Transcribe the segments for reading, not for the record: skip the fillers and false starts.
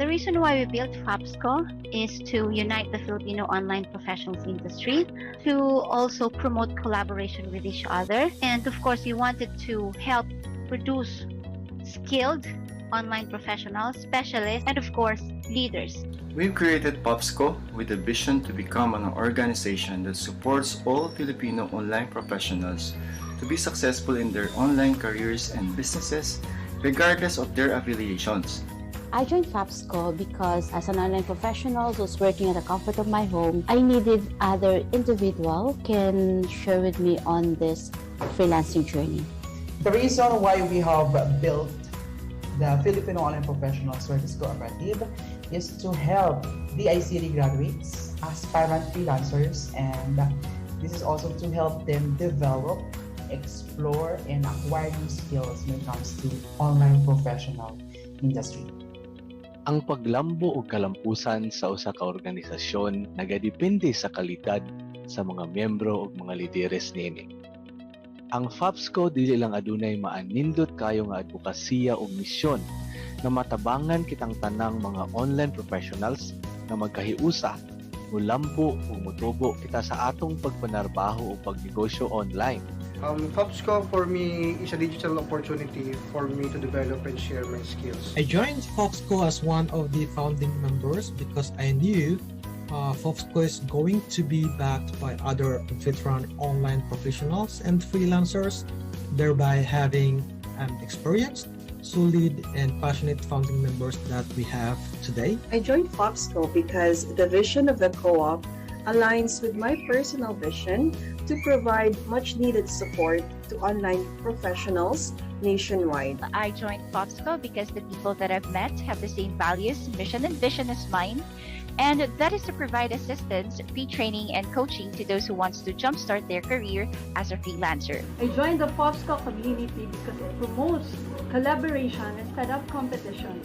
The reason why we built FAPSCO is to unite the Filipino online professionals industry, to also promote collaboration with each other, and of course, we wanted to help produce skilled online professionals, specialists, and of course, leaders. We've created FAPSCO with a vision to become an organization that supports all Filipino online professionals to be successful in their online careers and businesses, regardless of their affiliations. I joined FAPSCO because as an online professional who's working at the comfort of my home, I needed other individual can share with me on this freelancing journey. The reason why we have built the Filipino Online Professional Service Cooperative is to help 𝙊𝙬 graduates, aspirant freelancers, and this is also to help them develop, explore, and acquire new skills when it comes to online professional industry. Ang paglambo o kalampusan sa usa ka organisasyon nagadepende sa kalidad sa mga miyembro o mga lideres niini. Ang FAPSCO dili lang adunay maanindot kayo nga advokasya o misyon na matabangan kitang tanang mga online professionals na magkahiusa, mulambo o mutubo kita sa atong pagpanarbaho o pagnegosyo online. FAPSCO for me is a digital opportunity for me to develop and share my skills. I joined FAPSCO as one of the founding members because I knew FAPSCO is going to be backed by other veteran online professionals and freelancers, thereby having an experienced, solid, and passionate founding members that we have today. I joined FAPSCO because the vision of the co-op aligns with my personal vision to provide much-needed support to online professionals nationwide. I joined FAPSCO because the people that I've met have the same values, mission, and vision as mine, and that is to provide assistance, pre-training, and coaching to those who wants to jumpstart their career as a freelancer. I joined the FAPSCO community because it promotes collaboration instead of competition.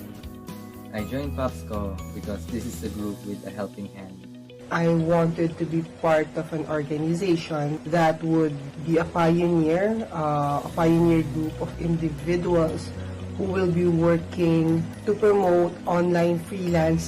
I joined FAPSCO because this is a group with a helping hand. I wanted to be part of an organization that would be a pioneer group of individuals who will be working to promote online freelance.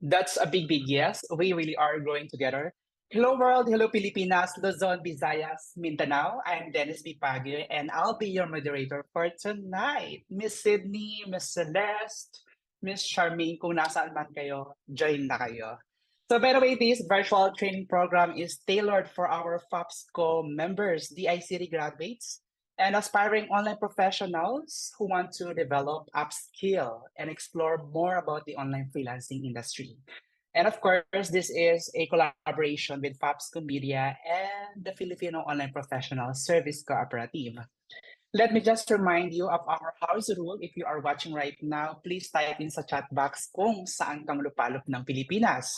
That's a big yes. We really are growing together. Hello world, hello Pilipinas, Luzon, Visayas, Mindanao. I'm Dennis B. Pagyo, and I'll be your moderator for tonight. Miss Sydney, Miss Celeste, Miss Charmaine, kung nasaan man kayo, join na kayo. So by the way, this virtual training program is tailored for our FAPSCO members, 𝙊𝙬 graduates, and aspiring online professionals who want to develop, upskill, and explore more about the online freelancing industry. And of course, this is a collaboration with FAPSCO Media and the Filipino Online Professional Service Cooperative. Let me just remind you of our house rule. If you are watching right now, please type in sa chat box kung saan kang lupalop ng Pilipinas.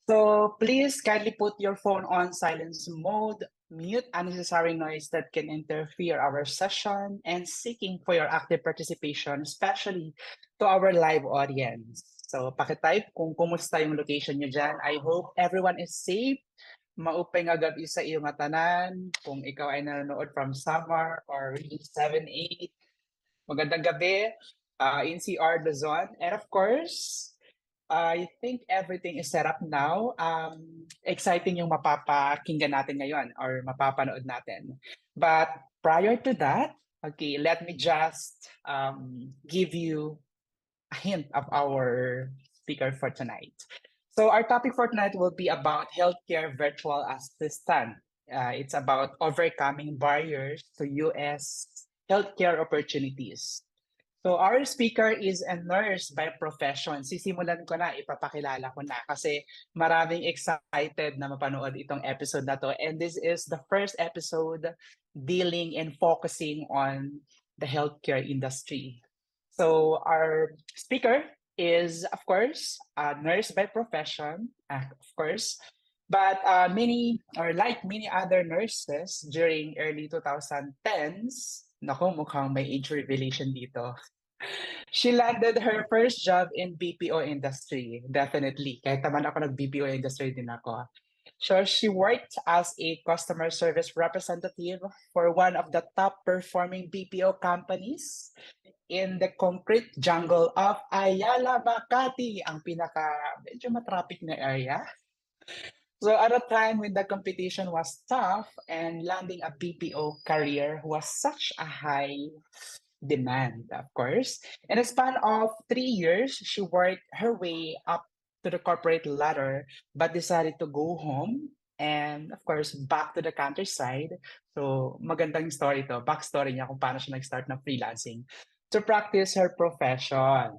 So please kindly put your phone on silence mode, mute unnecessary noise that can interfere our session, and seeking for your active participation, especially to our live audience. So pakitype kung kumusta yung location nyo dyan. I hope everyone is safe. Maupay nga gabi sa iyong tanan. Kung ikaw ay nanonood from Samar or Region 7-8, magandang gabi, NCR Luzon. And of course, I think everything is set up now. Exciting yung mapapakinggan natin ngayon or mapapanood natin. But prior to that, okay, let me just give you a hint of our speaker for tonight. So our topic for tonight will be about healthcare virtual assistant. It's about overcoming barriers to US healthcare opportunities. So our speaker is a nurse by profession. Sisimulan ko na, ipapakilala ko na kasi maraming excited na mapanood itong episode na to. And this is the first episode dealing and focusing on the healthcare industry. So our speaker is, of course, a nurse by profession. Of course, But like many other nurses during early 2010s, nako, mukhang may age revelation dito. She landed her first job in BPO industry, definitely. Kahit naman ako nag-BPO industry din ako. So she worked as a customer service representative for one of the top performing BPO companies in the concrete jungle of Ayala Makati, ang medyo matraffic na area. So at a time when the competition was tough and landing a BPO career was such a high demand, of course. In a span of 3 years, she worked her way up to the corporate ladder, but decided to go home and, of course, back to the countryside. So magandang story to, backstory niya kung paano siya nag-start ng freelancing to practice her profession.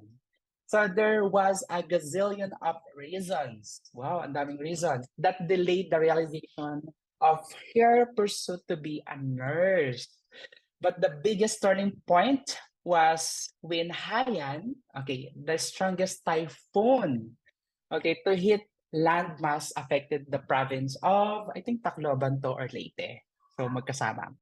So there was a gazillion of reasons, wow, ang daming reasons, that delayed the realization of her pursuit to be a nurse. But the biggest turning point was when Haiyan, okay, the strongest typhoon, okay, to hit landmass affected the province of, I think, Tacloban to or Leyte. So magkasama.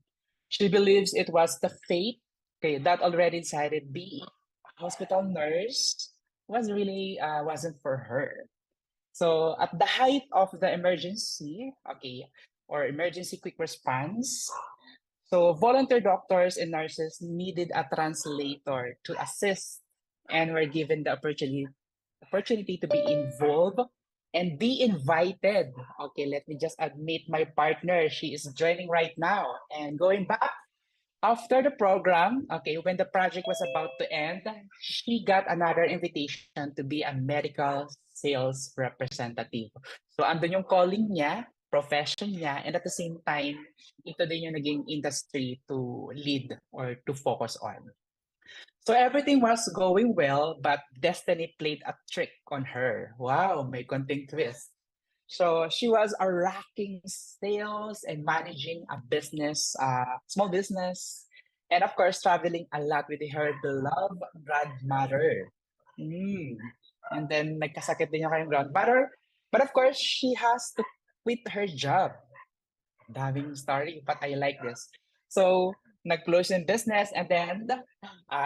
She believes it was the fate, okay, that already decided being a hospital nurse wasn't for her. So at the height of the emergency, okay, or emergency quick response, so volunteer doctors and nurses needed a translator to assist and were given the opportunity to be involved and be invited. Okay, let me just admit my partner. She is joining right now. And going back, after the program, okay, when the project was about to end, she got another invitation to be a medical sales representative. So andun yung calling niya, profession niya, and at the same time, ito din yung naging industry to lead or to focus on. So everything was going well, but destiny played a trick on her. Wow, may konting twist. So she was racking sales and managing a business, small business, and of course traveling a lot with her beloved grandmother. And then nagkasakit din yung kayong grandmother, but of course she has to quit her job. Daming story, but I like this. So nag-close yung business and then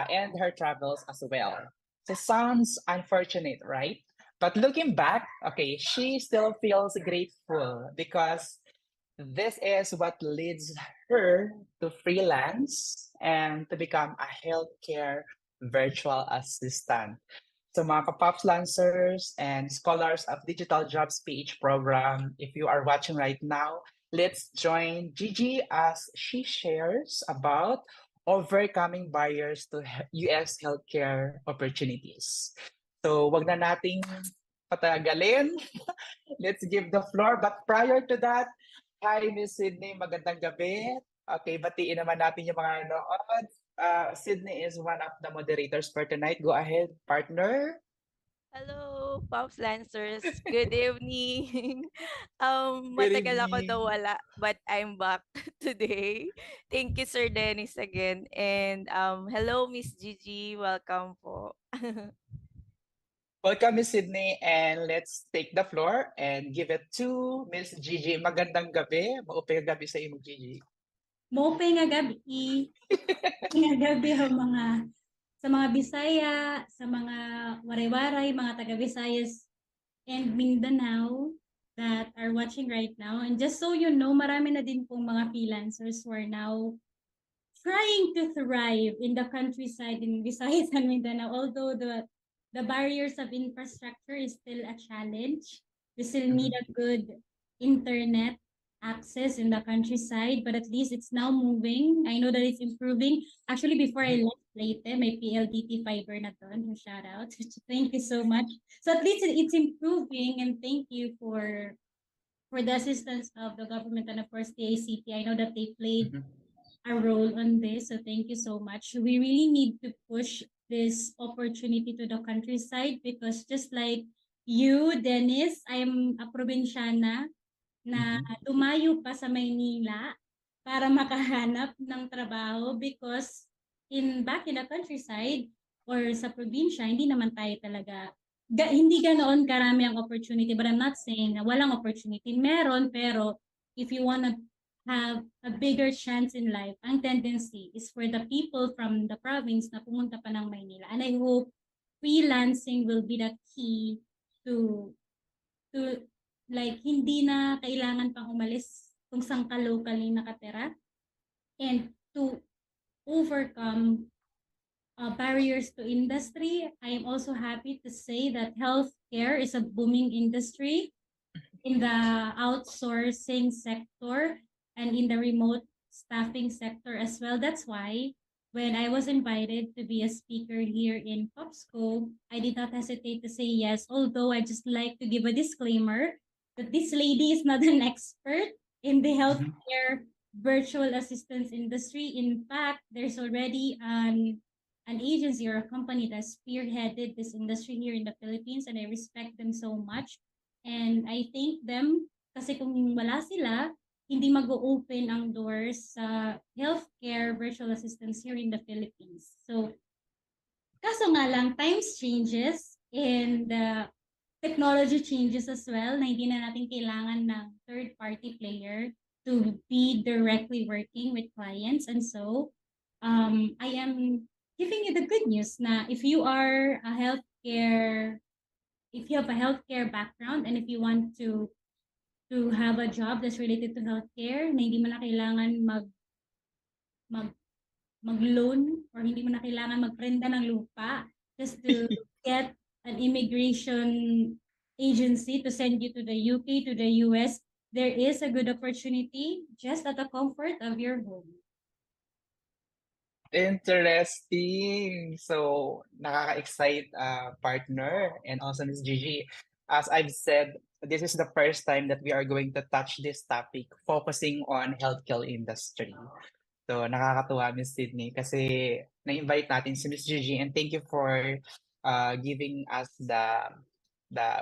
end her travels as well. So sounds unfortunate, right? But looking back, okay, she still feels grateful because this is what leads her to freelance and to become a healthcare virtual assistant. So mga ka-Pops Lancers and scholars of Digital Jobs PH program, if you are watching right now, let's join Gigi as she shares about overcoming barriers to US healthcare opportunities. So wag na nating patagalin. Let's give the floor. But prior to that, hi Miss Sydney, magandang gabi. Okay, batiin naman natin yung mga nanood. Sydney is one of the moderators for tonight. Go ahead, partner. Hello, Pops Lancers. Good evening. Good Matagal ako evening. nawala, but I'm back today. Thank you, Sir Dennis, again. And hello, Miss Gigi. Welcome po. Welcome, Miss Sydney, and let's take the floor and give it to Miss Gigi. Magandang gabi. Maupay gabi sa imo, Gigi. Maupay nga gabi. Nga gabi ho sa mga Bisaya, sa mga waray-waray, mga taga-Visayas and Mindanao that are watching right now. And just so you know, marami na din pong mga freelancers who are now trying to thrive in the countryside in Visayas and Mindanao. Although the barriers of infrastructure is still a challenge. We still need a good internet access in the countryside, but at least it's now moving. I know that it's improving. Actually, before I left Leyte, may PLDT fiber na to. Shout out. Thank you so much. So at least it's improving, and thank you for the assistance of the government and of course the ACT. I know that they played a role on this, so thank you so much. We really need to push this opportunity to the countryside because just like you, Dennis, I'm a probinsyana na tumayo pa sa Maynila para makahanap ng trabaho because back in the countryside or sa probinsya, hindi naman tayo talaga hindi ganoon karami ang opportunity, but I'm not saying na walang opportunity. Meron, pero if you wanna have a bigger chance in life, ang tendency is for the people from the province na pumunta pa ng Maynila. And I hope freelancing will be the key to like hindi na kailangan pang umalis kung saan ka locally nakatira, and to overcome barriers to industry. I am also happy to say that healthcare is a booming industry in the outsourcing sector and in the remote staffing sector as well. That's why when I was invited to be a speaker here in POPSCO, I did not hesitate to say yes, although I just like to give a disclaimer that this lady is not an expert in the healthcare virtual assistance industry. In fact, there's already an agency or a company that spearheaded this industry here in the Philippines, and I respect them so much. And I thank them kasi kung wala sila, hindi mag-open ang doors sa healthcare virtual assistance here in the Philippines. So, kaso nga lang, times changes and technology changes as well na hindi na natin kailangan ng third-party player to be directly working with clients. And so, I am giving you the good news na if you are a if you have a healthcare background and if you want to have a job that's related to healthcare, na hindi mo na kailangan mag-loan or hindi mo na kailangan magprenda ng lupa just to get an immigration agency to send you to the UK, to the US, there is a good opportunity just at the comfort of your home. Interesting. So, nakaka-excite partner and also Miss Gigi. As I've said, this is the first time that we are going to touch this topic focusing on healthcare industry. So, nakakatuwa Miss Sydney kasi na-invite natin si Miss Gigi, and thank you for giving us the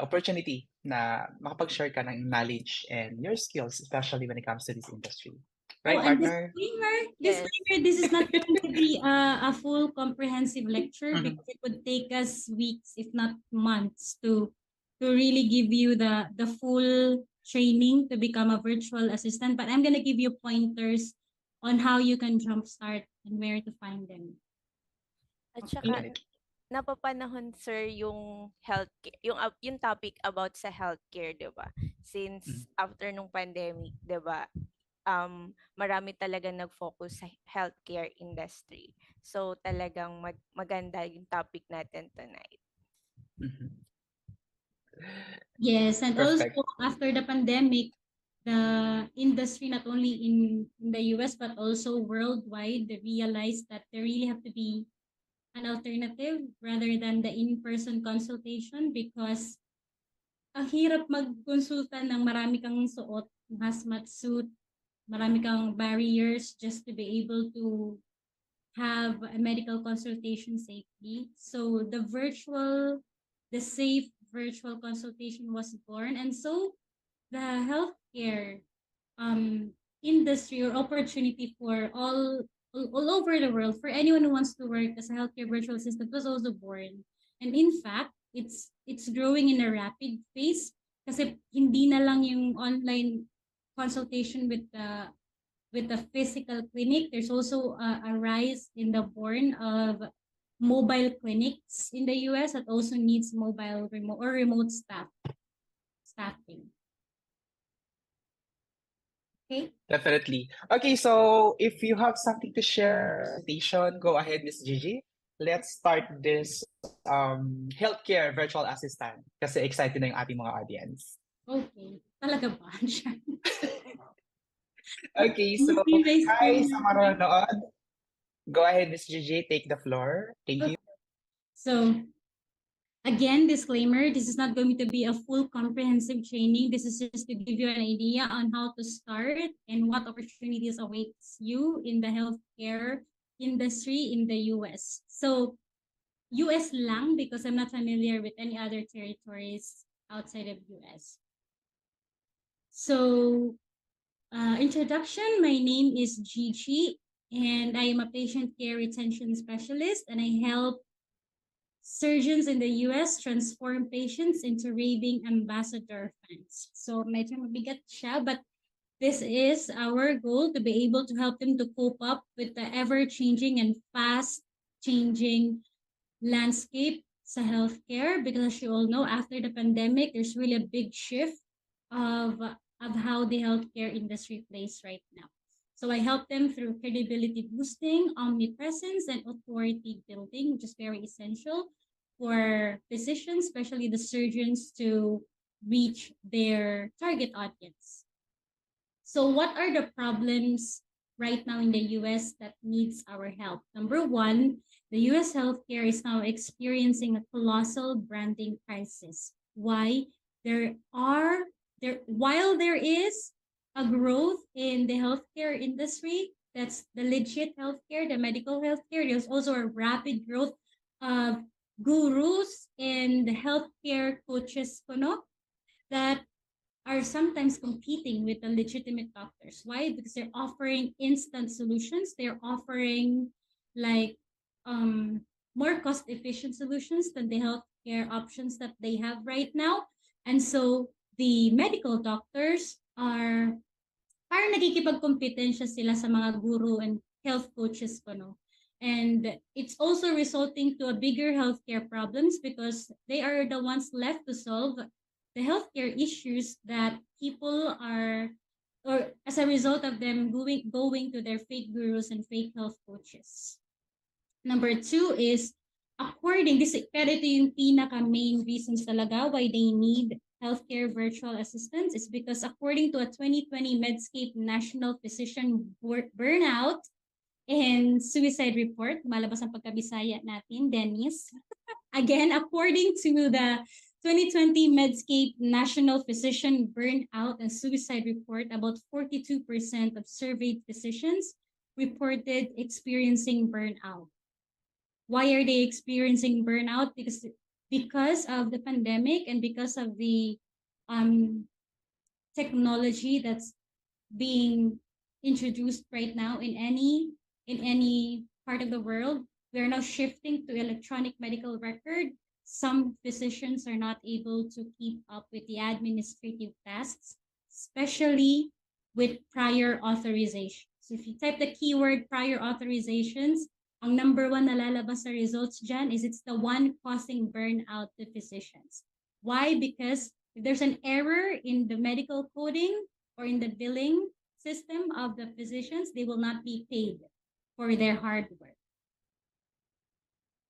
opportunity na makapag-share ka ng knowledge and your skills, especially when it comes to this industry. Right, partner? Disclaimer, this is not going to be a full comprehensive lecture because it would take us weeks, if not months, to really give you the full training to become a virtual assistant. But I'm going to give you pointers on how you can jumpstart and where to find them. At saka, napapanahon, sir, yung healthcare, yung topic about sa healthcare, 'di ba? Since after nung pandemic, 'di ba? Marami talaga nag-focus sa healthcare industry. So talagang maganda yung topic natin tonight. Yes, and Perfect. also after the pandemic, the industry not only in the US but also worldwide, they realized that there really have to be an alternative rather than the in-person consultation because ang hirap mag-consulta ng marami kang suot, hazmat suit, marami kang barriers just to be able to have a medical consultation safely. So the safe virtual consultation was born. And so the healthcare industry or opportunity for all over the world, for anyone who wants to work as a healthcare virtual assistant was also born. And in fact, it's growing in a rapid pace kasi hindi na lang yung online consultation with the physical clinic. There's also a rise in the born of mobile clinics in the US that also needs mobile remote staffing. Okay. Definitely. Okay, so if you have something to share, go ahead, Miss Gigi. Let's start this healthcare virtual assistant kasi excited na yung ating mga audience. Okay. Talaga ba? Okay, so hi sa manonood. Go ahead, Miss Gigi, take the floor. Thank you. So, again, disclaimer, this is not going to be a full comprehensive training. This is just to give you an idea on how to start and what opportunities awaits you in the healthcare industry in the US. So, US lang because I'm not familiar with any other territories outside of US. So, introduction, my name is Gigi and I am a patient care retention specialist and I help surgeons in the US transform patients into raving ambassador fans. So medyo mabigat siya, but this is our goal, to be able to help them to cope up with the ever-changing and fast-changing landscape sa healthcare, because as you all know, after the pandemic, there's really a big shift of how the healthcare industry plays right now. So I help them through credibility boosting, omnipresence, and authority building, which is very essential for physicians, especially the surgeons, to reach their target audience. So what are the problems right now in the US that needs our help? Number one, the US healthcare is now experiencing a colossal branding crisis. Why? While there is a growth in the healthcare industry, that's the legit healthcare, the medical healthcare, there's also a rapid growth of gurus and the healthcare coaches that are sometimes competing with the legitimate doctors. Why? Because they're offering instant solutions. They're offering like more cost-efficient solutions than the healthcare options that they have right now. And so the medical doctors are parang nakikipagkompetensya sila sa mga guru and health coaches And it's also resulting to a bigger healthcare problems because they are the ones left to solve the healthcare issues that people are, or as a result of them going to their fake gurus and fake health coaches. Number two is, pero ito yung pinaka-main reasons talaga why they need healthcare virtual assistants, is because according to a 2020 Medscape National Physician Burnout and Suicide Report, malabas ang pagkabisaya natin, Dennis. Again, according to the 2020 Medscape National Physician Burnout and Suicide Report, about 42% of surveyed physicians reported experiencing burnout. Why are they experiencing burnout? Because of the pandemic and because of the technology that's being introduced right now in any part of the world. We are now shifting to electronic medical record. Some physicians are not able to keep up with the administrative tasks, especially with prior authorization. So if you type the keyword prior authorizations, ang number one na lalabas sa results dyan is it's the one causing burnout to physicians. Why? Because if there's an error in the medical coding or in the billing system of the physicians, they will not be paid for their hard work.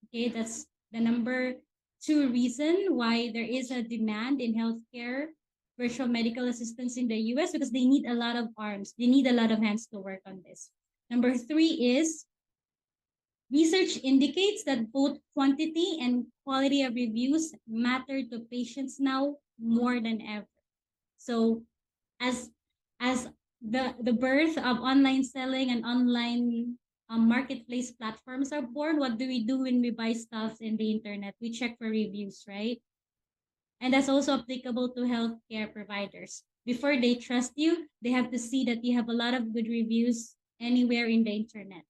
Okay, that's the number two reason why there is a demand in healthcare virtual medical assistants in the US, because they need a lot of arms. They need a lot of hands to work on this. Number three is, research indicates that both quantity and quality of reviews matter to patients now more than ever. So as the birth of online selling and online marketplace platforms are born, what do we do when we buy stuff in the internet? We check for reviews, right? And that's also applicable to healthcare providers. Before they trust you, they have to see that you have a lot of good reviews anywhere in the internet.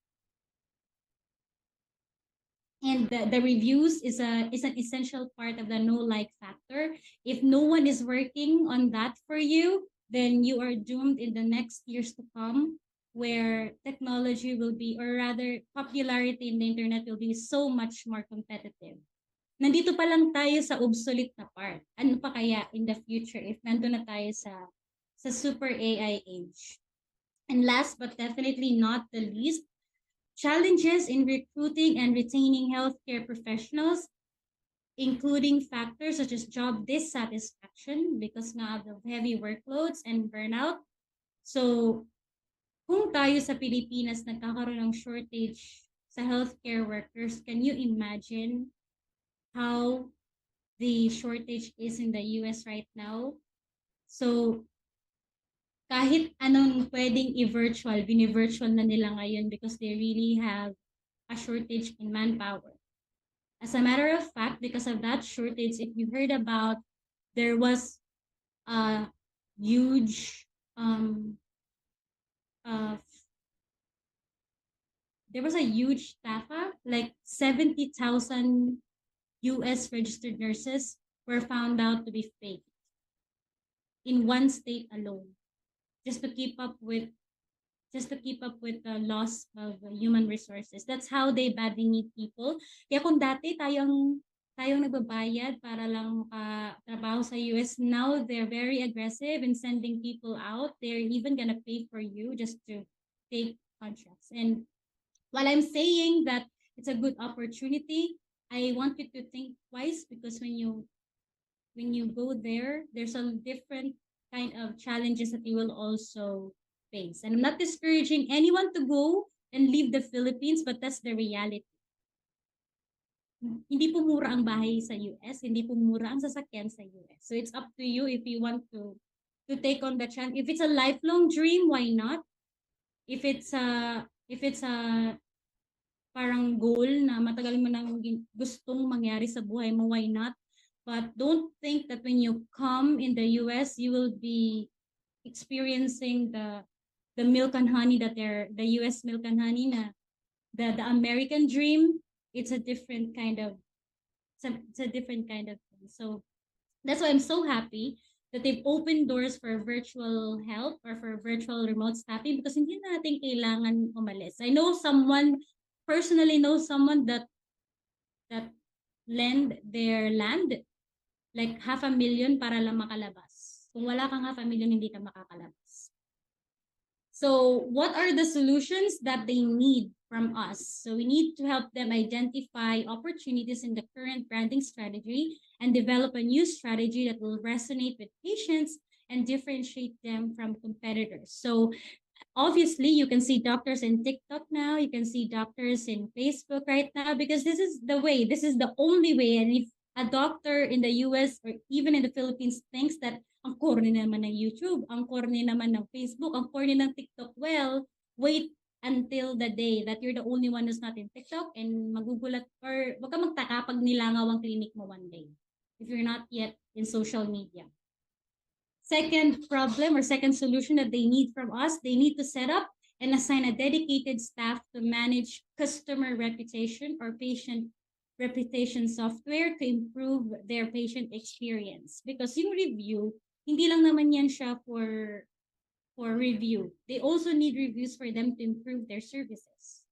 And the reviews is an essential part of the no-like factor. If no one is working on that for you, then you are doomed in the next years to come, where technology will be, or rather popularity in the internet will be so much more competitive. Nandito pa lang tayo sa obsolete na part. Ano pa kaya in the future if nandun na tayo sa super AI age? And last but definitely not the least, challenges in recruiting and retaining healthcare professionals, including factors such as job dissatisfaction because nga of heavy workloads and burnout. So, kung tayo sa Pilipinas nagkakaroon ng shortage sa healthcare workers, can you imagine how the shortage is in the US right now? So, kahit anong pwedeng i-virtual, bini-virtual na nila ngayon because they really have a shortage in manpower. As a matter of fact, because of that shortage, if you heard about, there was a huge there was a huge TAFA, like 70,000 US registered nurses were found out to be fake in one state alone, just to keep up with the loss of human resources. That's how they badly need people. Kaya kung dati tayong nagbabayad para lang makatrabaho sa US, now they're very aggressive in sending people out. They're even gonna pay for you just to take contracts. And while I'm saying that it's a good opportunity, I want you to think twice, because when you go there, there's a different kind of challenges that you will also face. And I'm not discouraging anyone to go and leave the Philippines, but that's the reality. Hindi po mura ang bahay sa US, hindi po mura ang sasakyan sa US. So it's up to you if you want to take on the chance. If it's a lifelong dream, why not? If it's a parang goal na matagal mo nang gustong mangyari sa buhay mo, why not? But don't think that when you come in the US, you will be experiencing the milk and honey the US milk and honey na the American dream. It's a different kind of thing. So that's why I'm so happy that they've opened doors for virtual help or for virtual remote staffing, because hindi natin kailangan umalis. I know personally know someone that lend their land, like 500,000 para lang makalabas. Kung wala kang 500,000, hindi ka makakalabas. So what are the solutions that they need from us? So we need to help them identify opportunities in the current branding strategy and develop a new strategy that will resonate with patients and differentiate them from competitors. So obviously, you can see doctors in TikTok now, you can see doctors in Facebook right now, because this is the way, this is the only way. And if a doctor in the US or even in the Philippines thinks that ang corny naman ng YouTube, ang corny naman ng Facebook, ang corny ng TikTok, well, wait until the day that you're the only one who's not in TikTok and magugulat, or wag ka magtaka pag nilangaw ang clinic mo one day if you're not yet in social media. Second problem or second solution that they need from us, they need to set up and assign a dedicated staff to manage customer reputation or patient reputation software to improve their patient experience. Because yung review, hindi lang naman yan siya for review. They also need reviews for them to improve their services.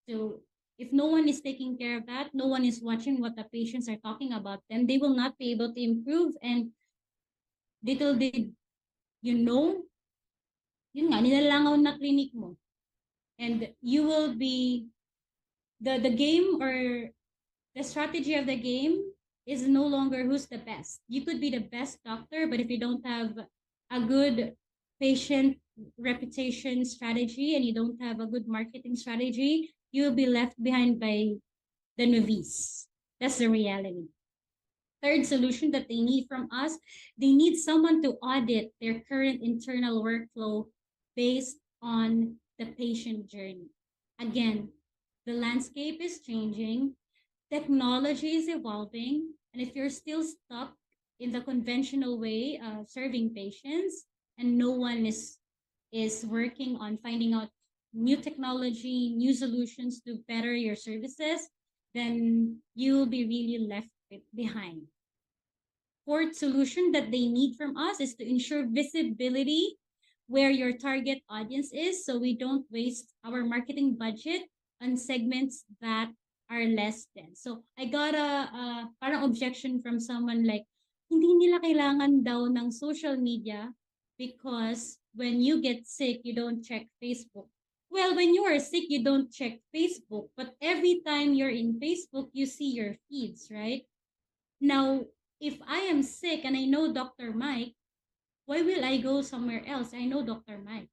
So if no one is taking care of that, no one is watching what the patients are talking about them, they will not be able to improve. And little did you know, yun nga, nilalangaw na clinic mo. And you will be, the game or the strategy of the game is no longer who's the best. You could be the best doctor, but if you don't have a good patient reputation strategy and you don't have a good marketing strategy, you will be left behind by the novice. That's the reality. Third solution that they need from us, they need someone to audit their current internal workflow based on the patient journey. Again, the landscape is changing, technology is evolving, and if you're still stuck in the conventional way of serving patients and no one is working on finding out new technology, new solutions to better your services, then you will be really left behind. Fourth solution that they need from us is to ensure visibility where your target audience is, so we don't waste our marketing budget on segments that are less dense. So I got a parang objection from someone like, hindi nila kailangan daw ng social media because when you get sick, you don't check Facebook. Well, when you are sick, you don't check Facebook, but every time you're in Facebook, you see your feeds, right? Now, if I am sick and I know Dr. Mike, why will I go somewhere else? I know Dr. Mike.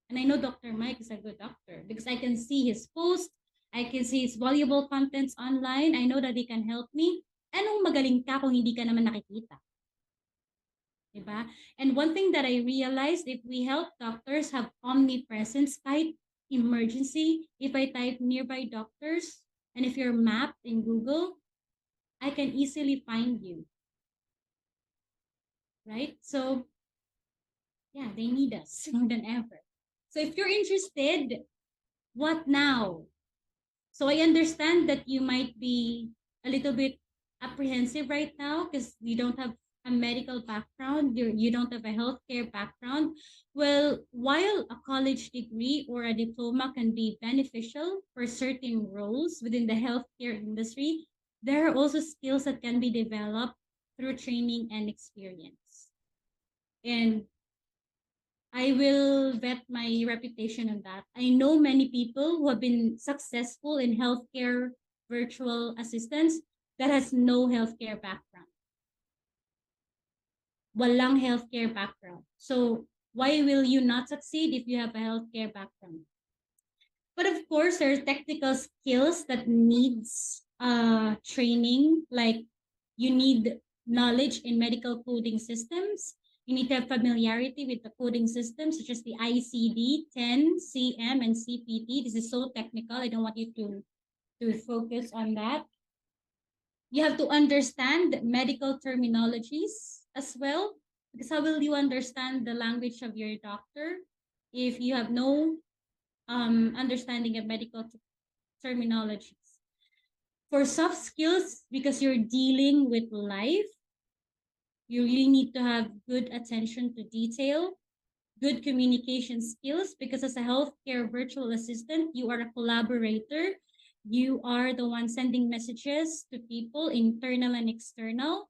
And I know Dr. Mike is a good doctor because I can see his posts, I can see his valuable contents online. I know that he can help me. Anong magaling ka kung hindi ka naman nakikita? Diba? And one thing that I realized, if we help doctors have omnipresence, kahit emergency, if I type nearby doctors, and if you're mapped in Google, I can easily find you. Right? So, yeah, they need us more than ever. So if you're interested, what now? So I understand that you might be a little bit apprehensive right now because you don't have a medical background, you don't have a healthcare background. Well, while a college degree or a diploma can be beneficial for certain roles within the healthcare industry, there are also skills that can be developed through training and experience. And I will vet my reputation on that. I know many people who have been successful in healthcare virtual assistants that has no healthcare background. Walang healthcare background. So why will you not succeed if you have a healthcare background? But of course, there are technical skills that needs training, like you need knowledge in medical coding systems. You need to have familiarity with the coding systems, such as the ICD, 10, CM, and CPT. This is so technical. I don't want you to focus on that. You have to understand medical terminologies as well, because how will you understand the language of your doctor if you have no understanding of medical terminologies? For soft skills, because you're dealing with life, you really need to have good attention to detail, good communication skills, because as a healthcare virtual assistant, you are a collaborator. You are the one sending messages to people, internal and external.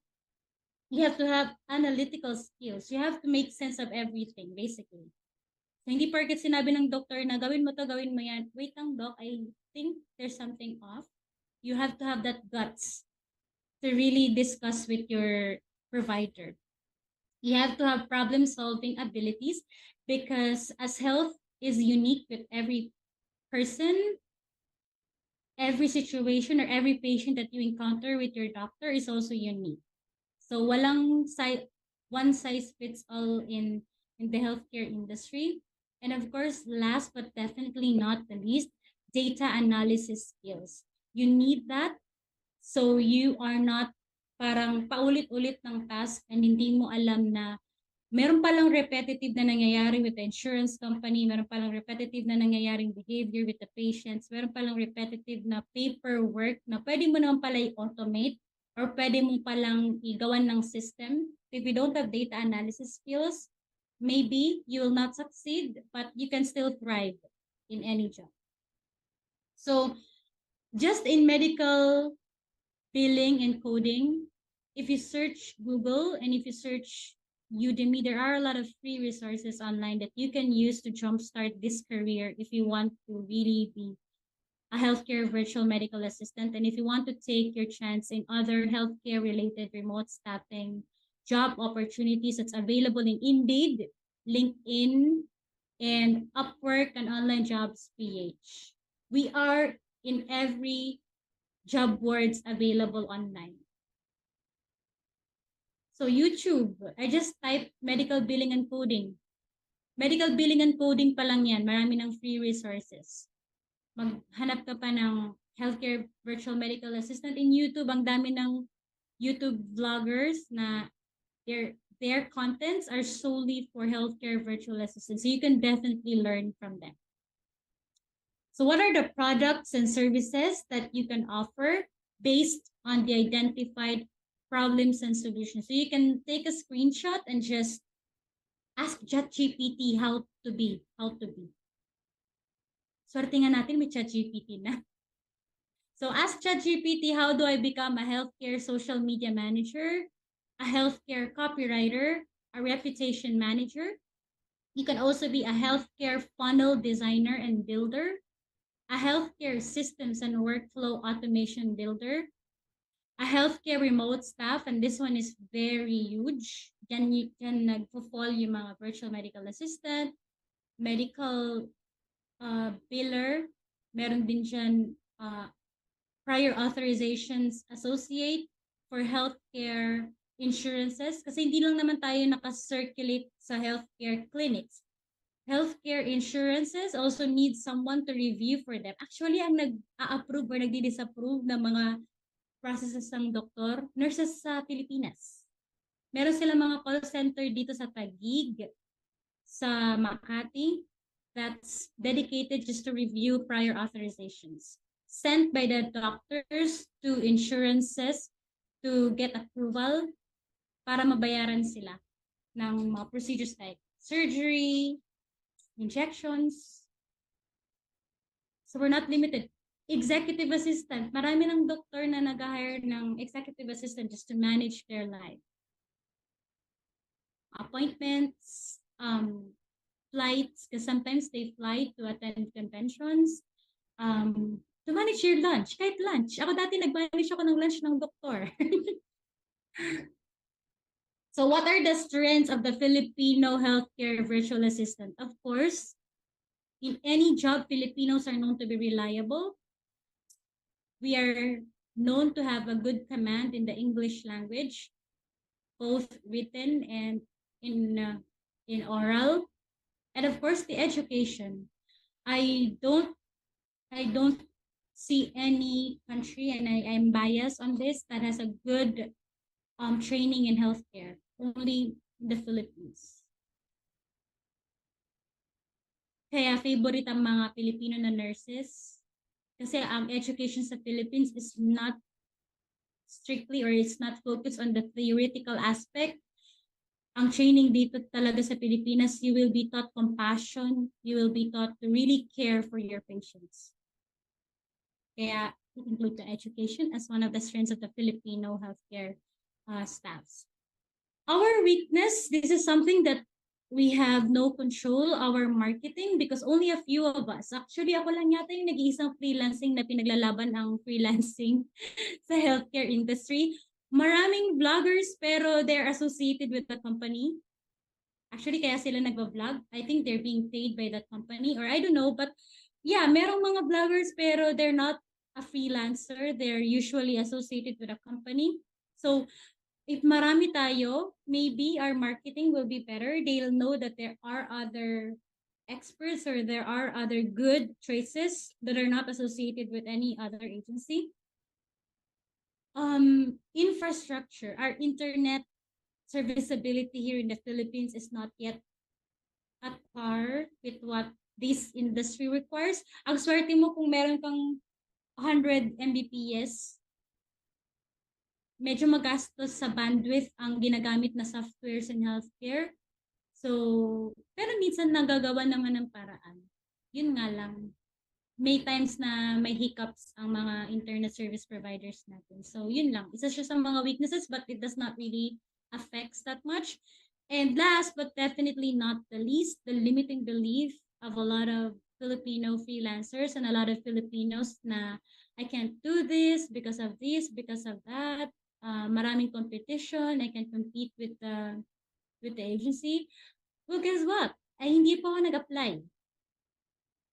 You have to have analytical skills. You have to make sense of everything, basically. So, hindi porket sinabi ng doctor na gawin mo to, gawin mo yan. Wait lang, doc, I think there's something off. You have to have that guts to really discuss with your provider. You have to have problem-solving abilities, because as health is unique with every person, every situation, or every patient that you encounter with your doctor is also unique. So walang one size fits all in the healthcare industry. And of course, last but definitely not the least, data analysis skills. You need that so you are not parang paulit-ulit ng task and hindi mo alam na meron palang repetitive na nangyayari with the insurance company, meron palang repetitive na nangyayaring behavior with the patients, meron palang repetitive na paperwork na pwede mo naman pala i-automate or pwede mo palang igawan ng system. If you don't have data analysis skills, maybe you will not succeed, but you can still thrive in any job. So just in medical billing and coding, if you search Google and if you search Udemy, there are a lot of free resources online that you can use to jumpstart this career if you want to really be a healthcare virtual medical assistant. And if you want to take your chance in other healthcare related remote staffing job opportunities that's available in Indeed, LinkedIn, and Upwork and Online Jobs PH. We are in every job boards available online. So YouTube, I just typed medical billing and coding. Medical billing and coding pa lang yan, marami ng free resources. Maghanap ka pa ng healthcare virtual medical assistant in YouTube. Ang dami ng YouTube vloggers na their contents are solely for healthcare virtual assistants. So you can definitely learn from them. So what are the products and services that you can offer based on the identified problems and solutions? So you can take a screenshot and just ask ChatGPT how to be. Swerte nga natin may ChatGPT na. So ask ChatGPT, how do I become a healthcare social media manager, a healthcare copywriter, a reputation manager? You can also be a healthcare funnel designer and builder, a healthcare systems and workflow automation builder, a healthcare remote staff, and this one is very huge. Diyan nagpo-fall yung mga virtual medical assistant, medical biller, meron din dyan prior authorizations associate for healthcare insurances, kasi hindi lang naman tayo nakacirculate sa healthcare clinics. Healthcare insurances also need someone to review for them. Actually, ang nag-a-approve or nagdi-disapprove ng mga processes ng doktor, nurses sa Pilipinas. Meron silang mga call center dito sa Taguig, sa Makati, that's dedicated just to review prior authorizations, sent by the doctors to insurances to get approval para mabayaran sila ng mga procedures like surgery, injections. So we're not limited. Executive assistant, marami ng doktor na nag-hire ng executive assistant just to manage their life. Appointments, flights, because sometimes they fly to attend conventions, to manage your lunch, kahit lunch. Ako dati nag-manage ako ng lunch ng doktor. So what are the strengths of the Filipino healthcare virtual assistant? Of course, in any job, Filipinos are known to be reliable. We are known to have a good command in the English language, both written and in oral. And of course, the education. I don't see any country, and I'm biased on this, that has a good training in healthcare. Only the Philippines. Kaya favorite ang mga Pilipino na nurses. Kasi ang education sa Philippines is not strictly, or it's not focused on the theoretical aspect. Ang training dito talaga sa Pilipinas, you will be taught compassion, you will be taught to really care for your patients. Kaya it includes the education as one of the strengths of the Filipino healthcare staffs. Our weakness, this is something that we have no control, our marketing, because only a few of us. Actually, ako lang yata yung nag-iisang freelancing na pinaglalaban ang freelancing sa healthcare industry. Maraming vloggers, pero they're associated with the company. Actually, kaya sila nagba-vlog. I think they're being paid by that company, or I don't know. But yeah, merong mga vloggers, pero they're not a freelancer. They're usually associated with a company. So if marami tayo, maybe our marketing will be better. They'll know that there are other experts, or there are other good traces that are not associated with any other agency. Infrastructure, our internet serviceability here in the Philippines is not yet at par with what this industry requires. Ang swerte mo kung meron kang 100 Mbps, medyo magastos sa bandwidth ang ginagamit na softwares in healthcare. So, pero minsan nagagawa naman ng paraan. Yun nga lang, may times na may hiccups ang mga internet service providers natin. So, yun lang. Isa siya sa mga weaknesses, but it does not really affect that much. And last, but definitely not the least, the limiting belief of a lot of Filipino freelancers and a lot of Filipinos na I can't do this, because of that. Maraming competition, I can compete with the agency. Well, guess what? Ay hindi po ako nag-apply.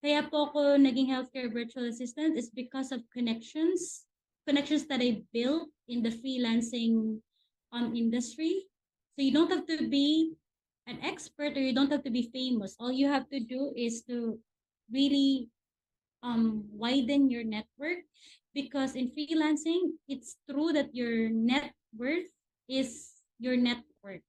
Kaya po ako naging healthcare virtual assistant is because of connections that I built in the freelancing industry. So you don't have to be an expert, or you don't have to be famous. All you have to do is to really widen your network, because in freelancing, it's true that your net worth is your network.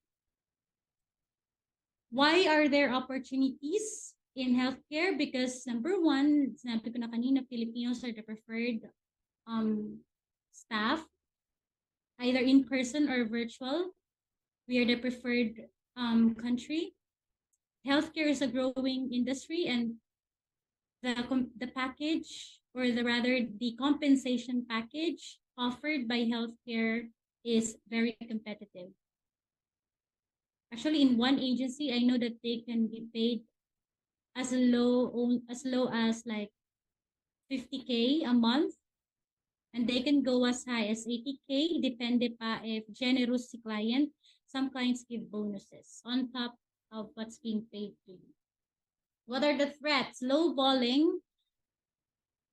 Why are there opportunities in healthcare? Because number one, sinabi ko na kanina, Filipinos are the preferred staff, either in person or virtual. We are the preferred country. Healthcare is a growing industry, and the package, or the compensation package offered by healthcare is very competitive. Actually, in one agency, I know that they can be paid as low as like 50K a month, and they can go as high as 80K, depende pa if generous si client. Some clients give bonuses on top of what's being paid to you. What are the threats? Lowballing.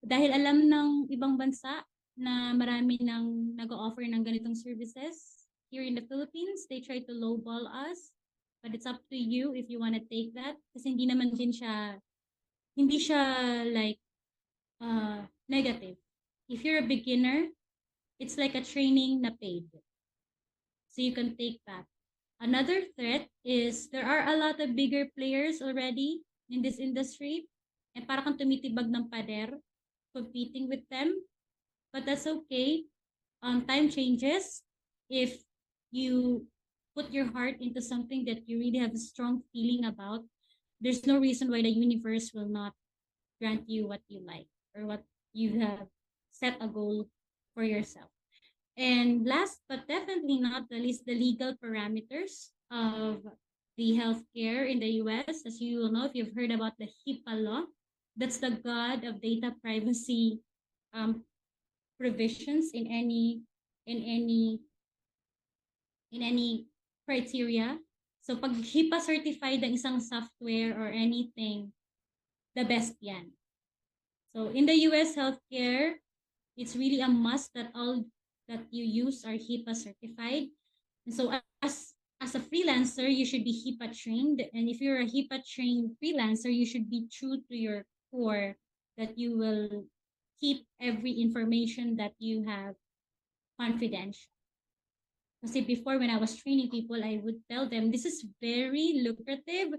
Dahil alam ng ibang bansa na marami nang nag-offer ng ganitong services here in the Philippines, they try to lowball us. But it's up to you if you want to take that. Kasi hindi siya like negative. If you're a beginner, it's like a training na paid. So you can take that. Another threat is there are a lot of bigger players already in this industry, and para kang tumitibag ng pader, competing with them. But that's okay. Time changes. if you put your heart into something that you really have a strong feeling about, there's no reason why the universe will not grant you what you like or what you have set a goal for yourself. And last but definitely not the least, the legal parameters of the healthcare in the US. As you will know, if you've heard about the HIPAA law, that's the god of data privacy um, provisions in any in any criteria. So pag HIPAA certified ang isang software or anything, the best yan. So in the US healthcare, it's really a must that all that you use are HIPAA certified. And so as a freelancer, you should be HIPAA trained. And if you're a HIPAA trained freelancer, you should be true to your core that you will keep every information that you have confidential. Kasi before, when I was training people, I would tell them, this is very lucrative.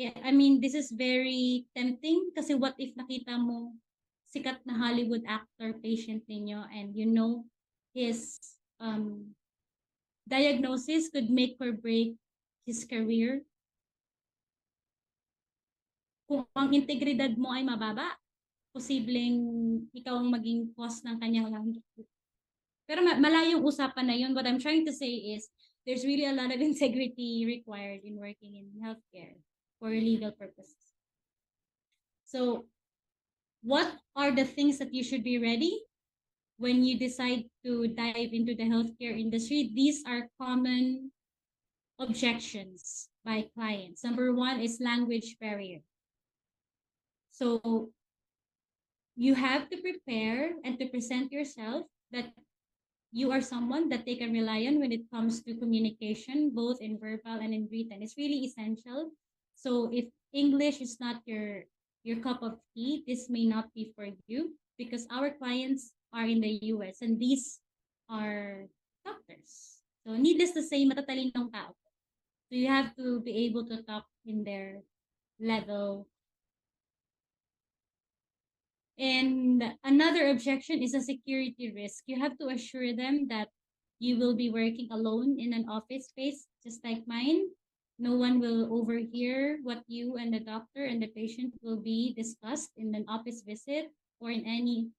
I mean, this is very tempting. Kasi what if nakita mo sikat na Hollywood actor patient ninyo and you know his diagnosis could make or break his career. Kung ang integridad mo ay mababa, posibleng ikaw ang maging cause ng kanyang. Pero malayong usapan na yun. What I'm trying to say is there's really a lot of integrity required in working in healthcare for legal purposes. So what are the things that you should be ready when you decide to dive into the healthcare industry? These are common objections by clients. Number one is language barrier. So you have to prepare and to present yourself that you are someone that they can rely on when it comes to communication, both in verbal and in written. It's really essential. So if English is not your cup of tea, this may not be for you because our clients are in the US and these are doctors. So needless to say, matatalinong tao. So you have to be able to talk in their level. And another objection is a security risk. You have to assure them that you will be working alone in an office space, just like mine. No one will overhear what you and the doctor and the patient will be discussed in an office visit or in any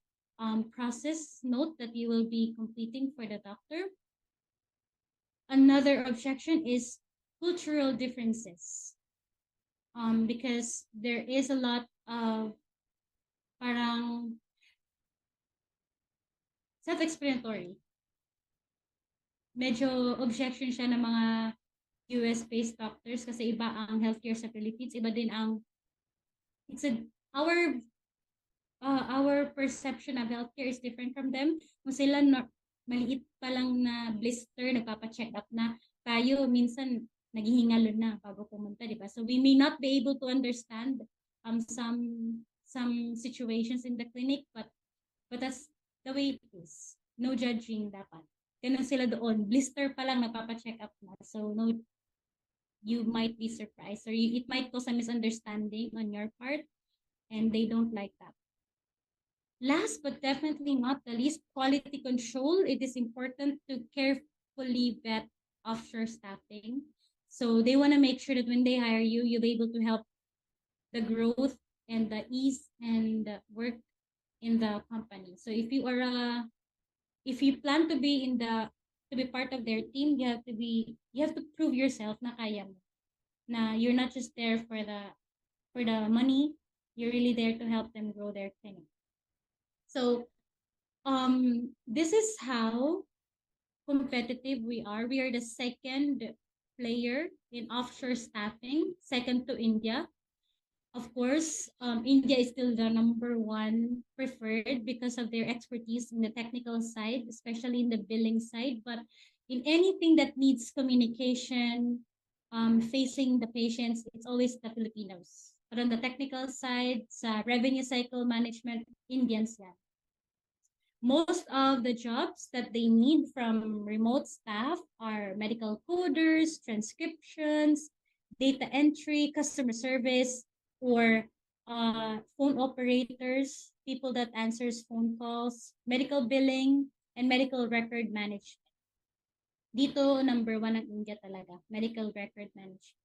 process note that you will be completing for the doctor. Another objection is cultural differences. Because there is a lot of parang self-explanatory. Medyo objection siya ng mga US-based doctors kasi iba ang healthcare sa Philippines, iba din ang our perception of healthcare is different from them. Kung sila maliit pa lang na blister, nagpapa-check up na, tayo minsan naghihingalo na bago pumunta, di ba? So we may not be able to understand some situations in the clinic, but that's the way it is. No judging dapat. Ganun sila doon. Blister pa lang, nagpapa-check up na. So no, you might be surprised or it might cause a misunderstanding on your part and they don't like that. Last but definitely not the least, quality control. It is important to carefully vet offshore staffing. So they want to make sure that when they hire you, you'll be able to help the growth and the ease and the work in the company. So if you plan to be part of their team, you have to prove yourself na kaya mo. Na you're not just there for the money, you're really there to help them grow their clinic. So this is how competitive we are. We are the second player in offshore staffing, second to India. Of course, India is still the number one preferred because of their expertise in the technical side, especially in the billing side. But in anything that needs communication, facing the patients, it's always the Filipinos. But on the technical side, sa revenue cycle management, Indians yan. Most of the jobs that they need from remote staff are medical coders, transcriptions, data entry, customer service, or phone operators, people that answers phone calls, medical billing, and medical record management. Dito, number 1 ang India talaga, medical record management.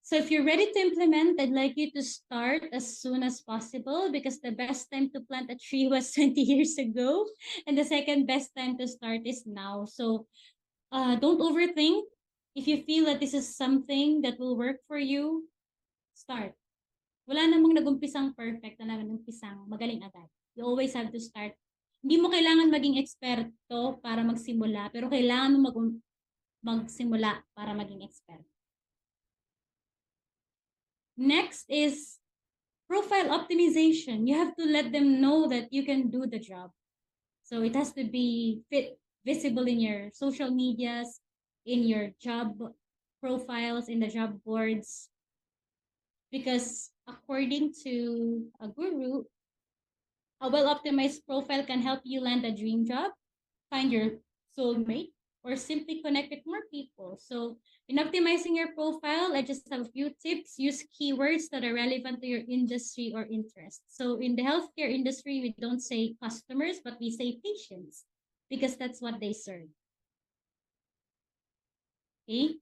So if you're ready to implement, I'd like you to start as soon as possible because the best time to plant a tree was 20 years ago. And the second best time to start is now. So don't overthink. If you feel that this is something that will work for you, start. Wala namang nagumpisang perfect na nagumpisang magaling agad. You always have to start. Hindi mo kailangan maging eksperto para magsimula, pero kailangan mo magsimula para maging expert. Next is profile optimization. You have to let them know that you can do the job. So it has to be visible in your social medias, in your job profiles, in the job boards. Because according to a guru, a well-optimized profile can help you land a dream job, find your soulmate, or simply connect with more people. So in optimizing your profile, I just have a few tips. Use keywords that are relevant to your industry or interest. So in the healthcare industry, we don't say customers, but we say patients because that's what they serve. Okay?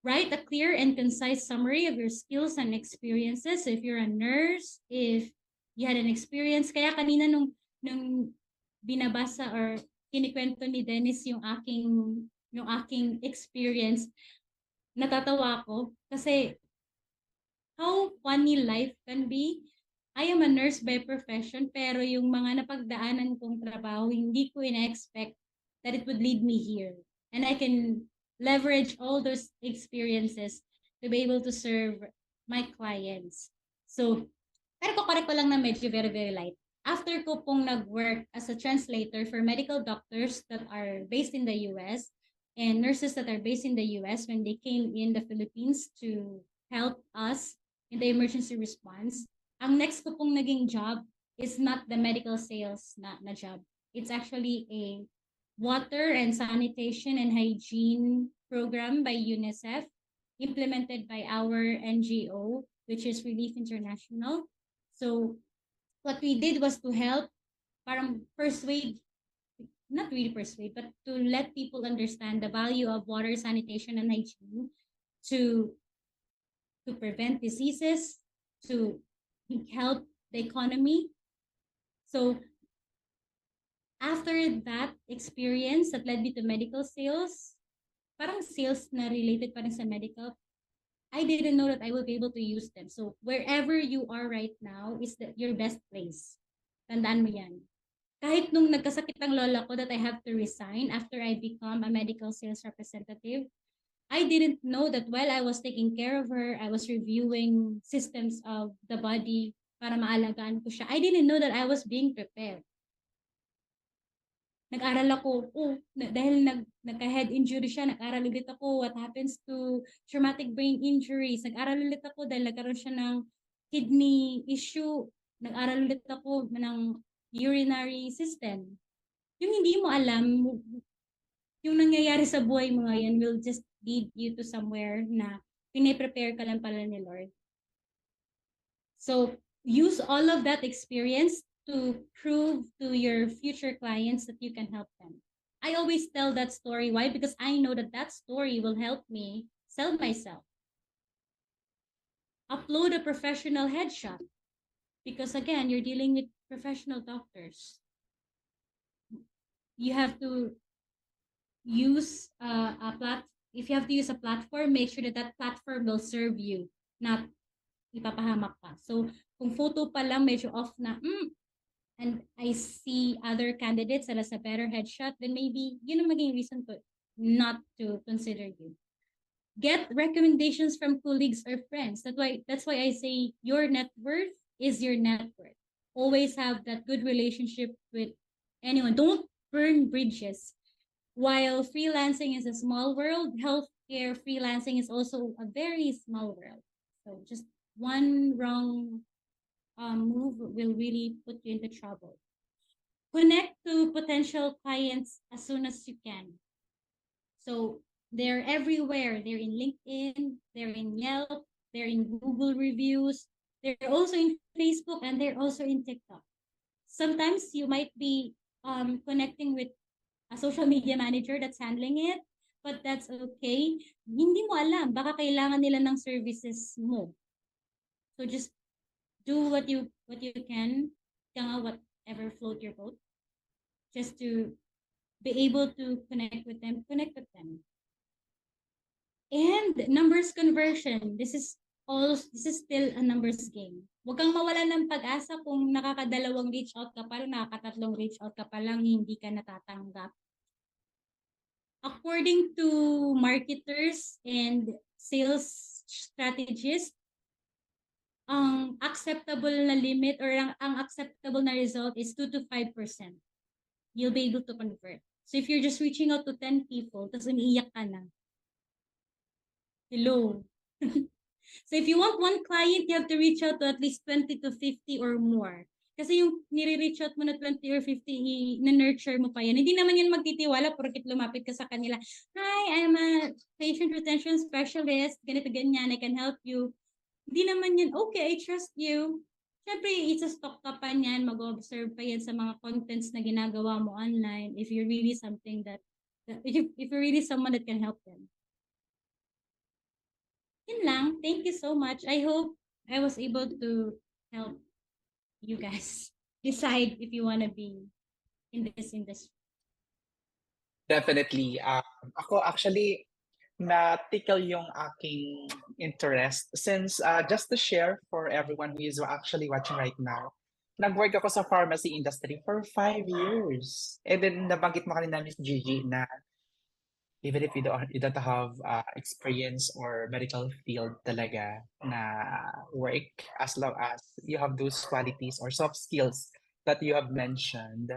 Write a clear and concise summary of your skills and experiences. So if you're a nurse, if you had an experience, kaya kanina nung binabasa or kinikwento ni Dennis yung aking experience, natatawa ako kasi how funny life can be. I am a nurse by profession, pero yung mga napagdaanan kong trabaho, hindi ko ina-expect that it would lead me here. And I can leverage all those experiences to be able to serve my clients. So, pero kukorek ko lang na medyo very, very light. After ko pong nag-work as a translator for medical doctors that are based in the US and nurses that are based in the US when they came in the Philippines to help us in the emergency response, ang next ko pong naging job is not the medical sales na job. It's actually a water and sanitation and hygiene program by UNICEF, implemented by our NGO, which is Relief International. So what we did was to help, parang persuade, not really persuade, but to let people understand the value of water, sanitation, and hygiene to prevent diseases, to help the economy. So after that experience that led me to medical sales, parang sales na related pa rin sa medical, I didn't know that I will be able to use them. So wherever you are right now is your best place. Tandaan mo yan. Kahit nung nagkasakit ang lola ko that I have to resign after I become a medical sales representative, I didn't know that while I was taking care of her, I was reviewing systems of the body para maalagaan ko siya. I didn't know that I was being prepared. Nag-aral ako, dahil nagka-head injury siya, nag-aral ulit ako what happens to traumatic brain injuries. Nag-aral ulit ako dahil nagkaroon siya ng kidney issue. Nag-aral ulit ako ng urinary system. Yung hindi mo alam, yung nangyayari sa buhay mo ngayon will just lead you to somewhere na pinaprepare ka lang pala ni Lord. So, use all of that experience to prove to your future clients that you can help them. I always tell that story. Why? Because I know that that story will help me sell myself. Upload a professional headshot. Because again, you're dealing with professional doctors. You have to use if you have to use a platform, make sure that that platform will serve you, not ipapahamak ka. So, kung photo pa lang medyo off na, and I see other candidates that has a better headshot, then maybe yun ang maging reason to not to consider you. Get recommendations from colleagues or friends. That's why I say your net worth is your net worth. Always have that good relationship with anyone. Don't burn bridges. While freelancing is a small world, healthcare freelancing is also a very small world. So just one wrong move will really put you into trouble. Connect to potential clients as soon as you can. So they're everywhere. They're in LinkedIn, they're in Yelp, they're in Google reviews, they're also in Facebook, and they're also in TikTok. Sometimes you might be connecting with a social media manager that's handling it, but that's okay. Hindi mo alam, baka kailangan nila ng services mo. So just do what you can, whatever float your boat, just to be able to connect with them. And numbers conversion. This is still a numbers game. Huwag kang mawala ng pag-asa kung nakakadalawang reach out ka pa lang, nakakatatlong reach out ka pa lang, hindi ka natatanggap. According to marketers and sales strategists, ang acceptable na limit or ang acceptable na result is 2 to 5%. You'll be able to convert. So if you're just reaching out to 10 people, tapos umiiyak ka na, hello. So if you want one client, you have to reach out to at least 20 to 50 or more. Kasi yung nire-reach out mo na 20 or 50, na-nurture mo pa yan. Hindi naman yan magtitiwala porket lumapit ka sa kanila. Hi, I'm a patient retention specialist. Ganito, ganyan. I can help you. Hindi naman yan, okay, I trust you. Siyempre, isa-stock ka pa niyan. Mag-observe pa yan sa mga contents na ginagawa mo online if you're really something that, if you're really someone that can help them. Yun lang. Thank you so much. I hope I was able to help you guys decide if you want to be in this industry. Definitely. Ako actually, na-tickle yung aking interest since just to share for everyone who is actually watching right now, nag-work ako sa pharmacy industry for 5 years. And then nabanggit mo kanina, Miss Gigi, na even if you don't have experience or medical field talaga na work, as long as you have those qualities or soft skills that you have mentioned,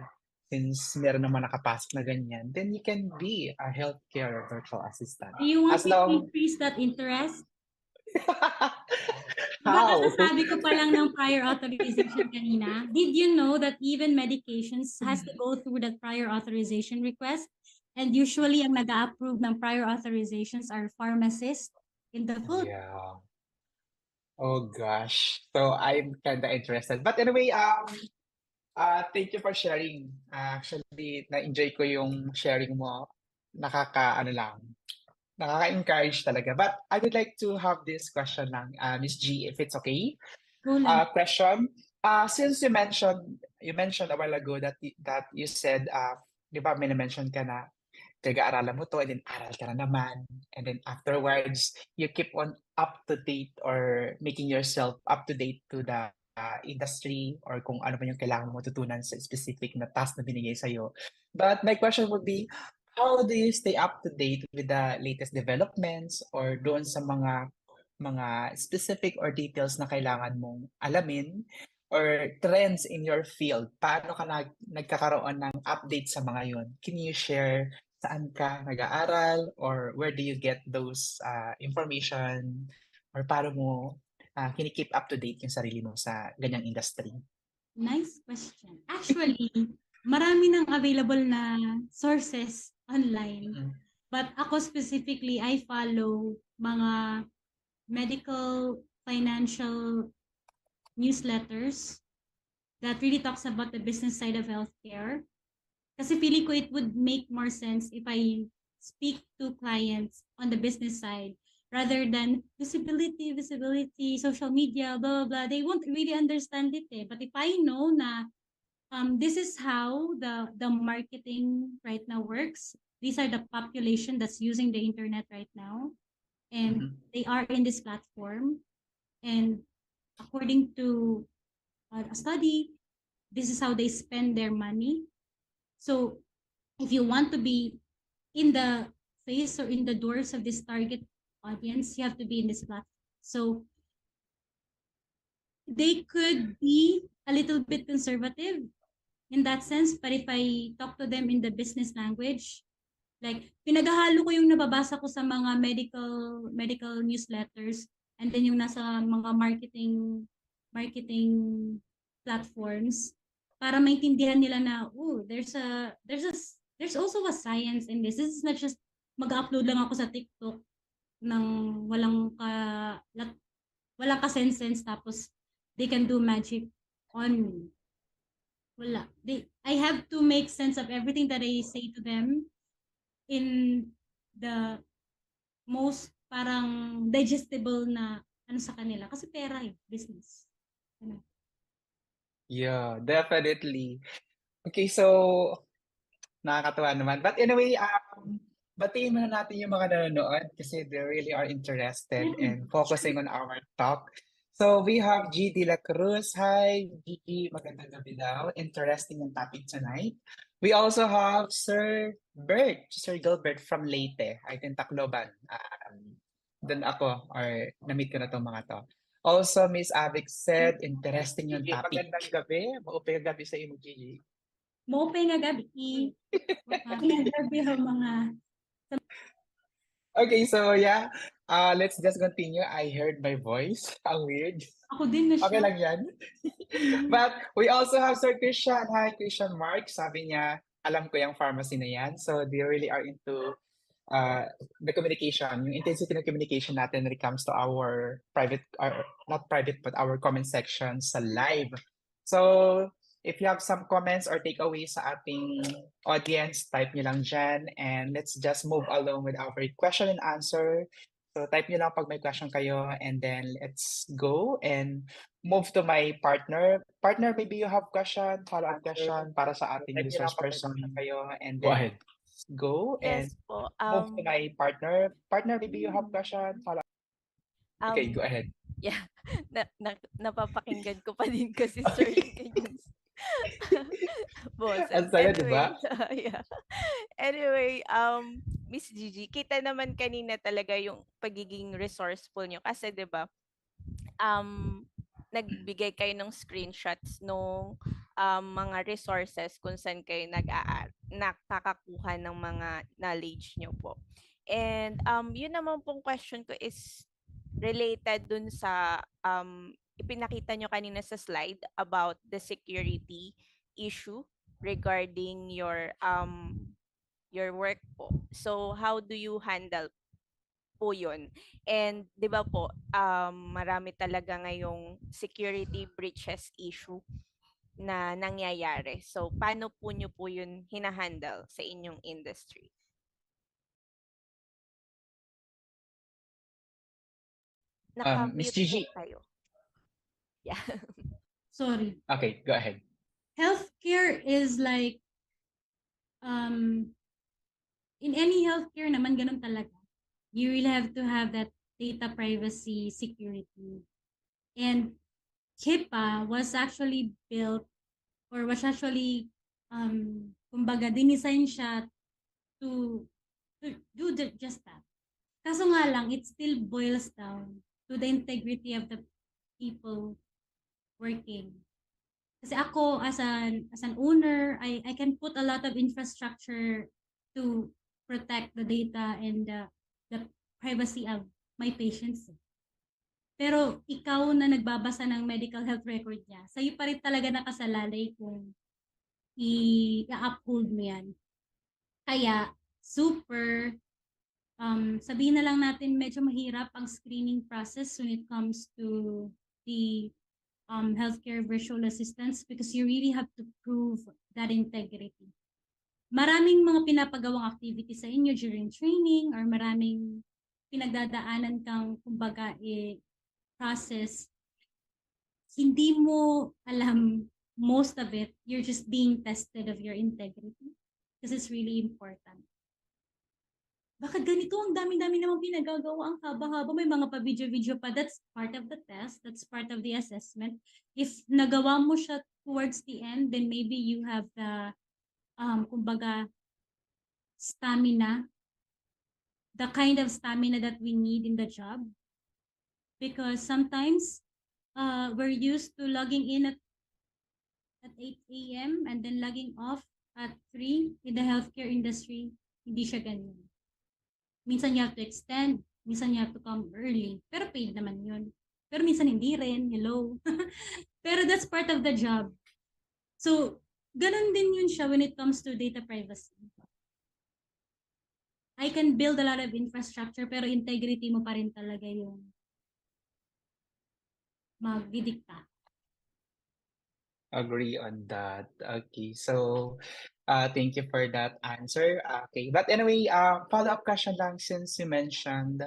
since meron naman nakapasok na ganyan, then you can be a healthcare virtual assistant. Do you want as me to long... increase that interest? How? Sabi ko pa lang ng prior authorization kanina. Did you know that even medications has to go through that prior authorization request? And usually, ang nag-approve ng prior authorizations are pharmacists in the food. Yeah. Oh gosh. So I'm kind of interested. But anyway, thank you for sharing. Actually, na-enjoy ko yung sharing mo. Nakaka-encourage talaga. But I would like to have this question lang, Miss G, if it's okay. Question. Since you mentioned a while ago that you said, di ba, may na-mention ka na taga-aralan mo to, and then aral ka na naman, and then afterwards you keep on up to date or making yourself up to date to the industry or kung ano pa yung kailangan mo matutunan sa specific na task na binigay sa'yo. But my question would be, how do you stay up to date with the latest developments or doon sa mga specific or details na kailangan mong alamin or trends in your field? Paano ka nagkakaroon ng update sa mga yun? Can you share saan ka nag-aaral or where do you get those information or paano mo kini-keep up to date yung sarili mo sa ganyang industry? Nice question. Actually, marami nang available na sources online. But ako specifically, I follow mga medical, financial newsletters that really talks about the business side of healthcare. Kasi feeling ko it would make more sense if I speak to clients on the business side rather than visibility, social media, blah, blah, blah. They won't really understand it eh. But if I know na this is how the marketing right now works, these are the population that's using the internet right now, and they are in this platform. And according to a study, this is how they spend their money. So if you want to be in the face or in the doors of this target audience, you have to be in this platform. So they could be a little bit conservative in that sense, but if I talk to them in the business language, like pinaghahalo ko yung nababasa ko sa mga medical newsletters and then yung nasa mga marketing platforms para maintindihan nila na there's also a science in this. This is not just mag-upload lang ako sa TikTok ng walang ka sense tapos they can do magic on me. wala. I have to make sense of everything that I say to them in the most parang digestible na ano sa kanila. Kasi pera business. Ano. Yeah, definitely. Okay, so nakakatuwa naman. But anyway, batiin muna natin yung mga nanonood kasi they really are interested and focusing on our talk. So we have G. De La Cruz. Hi, Gigi. Magandang gabi daw. Interesting yung topic tonight. We also have Sir Gilbert from Leyte. I think Tacloban. Doon ako or na-meet ko na tong mga to. Also, Miss Avic said, interesting yung Gigi, topic. magandang gabi. Maupay gabi sa imo, Gigi. Maupay nga gabi. Magandang gabi ang mga... Okay, so yeah, let's just continue. I heard my voice. Ang weird. Ako din na siya. Okay lang yan. But we also have Sir Christian. Hi, Christian Mark. Sabi niya, alam ko yung pharmacy na yan. So they really are into the communication, yung intensity ng communication natin when it comes to our private, not private, but our comment section sa live. So if you have some comments or takeaways sa ating audience, type nyo lang dyan and let's just move along with our question and answer. So type nyo lang pag may question kayo and then let's go and move to my partner. Partner, maybe you have question, follow-up question para sa ating resource person kayo and then Go ahead. go and Yes po. move to my partner. Partner, maybe you have question, follow-up. Okay, go ahead. Yeah, napapakinggan ko pa din kasi sir yung kanyang boses. Ang saya, di ba? Yeah. Anyway, Miss Gigi, kita naman kanina talaga yung pagiging resourceful nyo kasi 'di ba? Nagbigay kayo ng screenshots nung mga resources kung saan kayo nakakakuha ng mga knowledge nyo po. And yun naman pong question ko is related dun sa ipinakita nyo kanina sa slide about the security issue regarding your work po. So how do you handle po yun? And 'di ba po marami talaga ngayong security breaches issue na nangyayari. So paano po nyo po yun hinahandle sa inyong industry? Miss Naka-mute Gigi. po kayo. Yeah. Sorry. Okay, go ahead. Healthcare is like, in any healthcare naman, ganun talaga. You really have to have that data privacy security. And HIPAA was actually built or was actually, kumbaga, dinisign siya to do just that. Kaso nga lang, it still boils down to the integrity of the people working. Kasi ako, as an owner, I can put a lot of infrastructure to protect the data and the privacy of my patients. Pero ikaw na nagbabasa ng medical health record niya, sa'yo pa rin talaga nakasalalay kung i-uphold mo yan. Kaya, super, sabihin na lang natin medyo mahirap ang screening process when it comes to the healthcare virtual assistants because you really have to prove that integrity. Maraming mga pinapagawang activity sa inyo during training or maraming pinagdadaanan kang kumbaga process. Hindi mo alam most of it. You're just being tested of your integrity because it's really important. Bakit ganito? Ang dami-dami namang pinagagawa, ang haba-haba, may mga pa-video-video pa. That's part of the test. That's part of the assessment. If nagawa mo siya towards the end, then maybe you have the, kumbaga, stamina, the kind of stamina that we need in the job. Because sometimes we're used to logging in at 8 a.m. and then logging off at 3 in the healthcare industry. Hindi siya ganyan. Minsan you have to extend, minsan you have to come early. Pero paid naman yun. Pero minsan hindi rin, hello. Pero that's part of the job. So, ganun din yun siya when it comes to data privacy. I can build a lot of infrastructure, pero integrity mo pa rin talaga yung magdidikta. Agree on that. Okay, so thank you for that answer. Okay, but anyway, follow-up question lang since you mentioned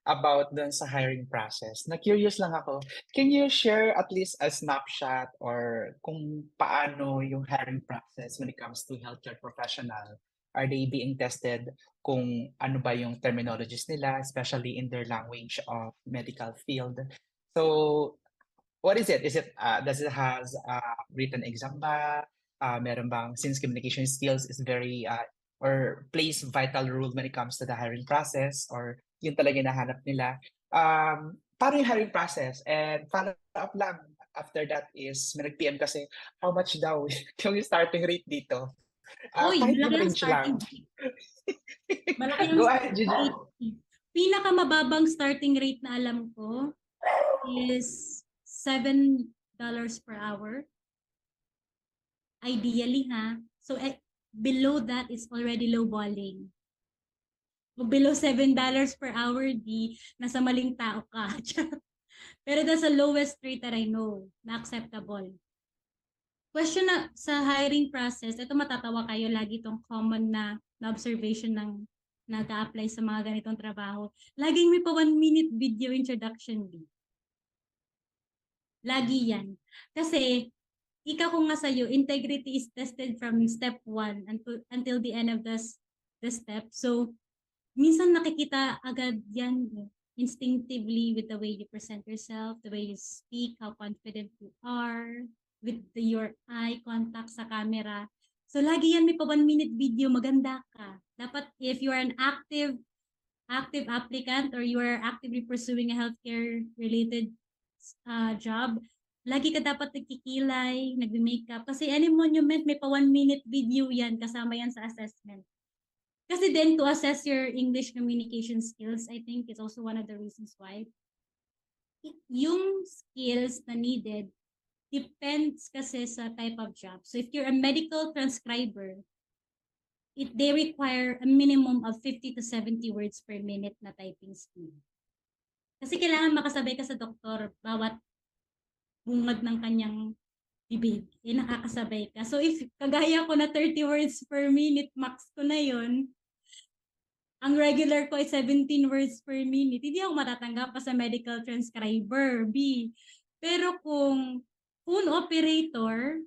about dun sa hiring process. Na-curious lang ako. Can you share at least a snapshot or kung paano yung hiring process when it comes to healthcare professional? Are they being tested kung ano ba yung terminologies nila, especially in their language of medical field? So, what is it? Does it has written exam ba? Meron bang, since communication skills is very or plays vital role when it comes to the hiring process or yun talaga yung nahanap nila. Paano yung hiring process? And follow up lang after that is may nag-PM kasi how much daw yung starting rate dito? Uy, Kahit malaki ang range starting lang. rate. Malaki ang Go ahead, starting Gigi. rate. Pinakamababang starting rate na alam ko is $7 per hour. Ideally, ha? So, below that is already lowballing. Below $7 per hour, di nasa maling tao ka. Pero that's the lowest rate that I know na acceptable. Question na sa hiring process, ito matatawa kayo, lagi itong common na observation ng nag-a-apply sa mga ganitong trabaho. Laging may pa 1-minute video introduction din. Lagi yan. Kasi, ika ko nga sa'yo, integrity is tested from step 1 until the end of the step. So, minsan nakikita agad yan instinctively with the way you present yourself, the way you speak, how confident you are, with your eye contact sa camera. So, lagi yan may pa 1-minute video, maganda ka. Dapat if you are an active applicant or you are actively pursuing a healthcare related job, lagi ka dapat nagkikilay, nagme-makeup. Kasi any monument, may pa 1-minute video yan, kasama yan sa assessment. Kasi then to assess your English communication skills, I think it's also one of the reasons why. Yung skills na needed, depends kasi sa type of job. So if you're a medical transcriber, they require a minimum of 50 to 70 words per minute na typing speed. Kasi kailangan makasabay ka sa doktor bawat bungad ng kanyang bibig. Nakakasabay ka. So if kagaya ko na 30 words per minute, max ko na yon. Ang regular ko ay 17 words per minute. Hindi ako matatanggap pa sa medical transcriber, B. Pero kung phone operator,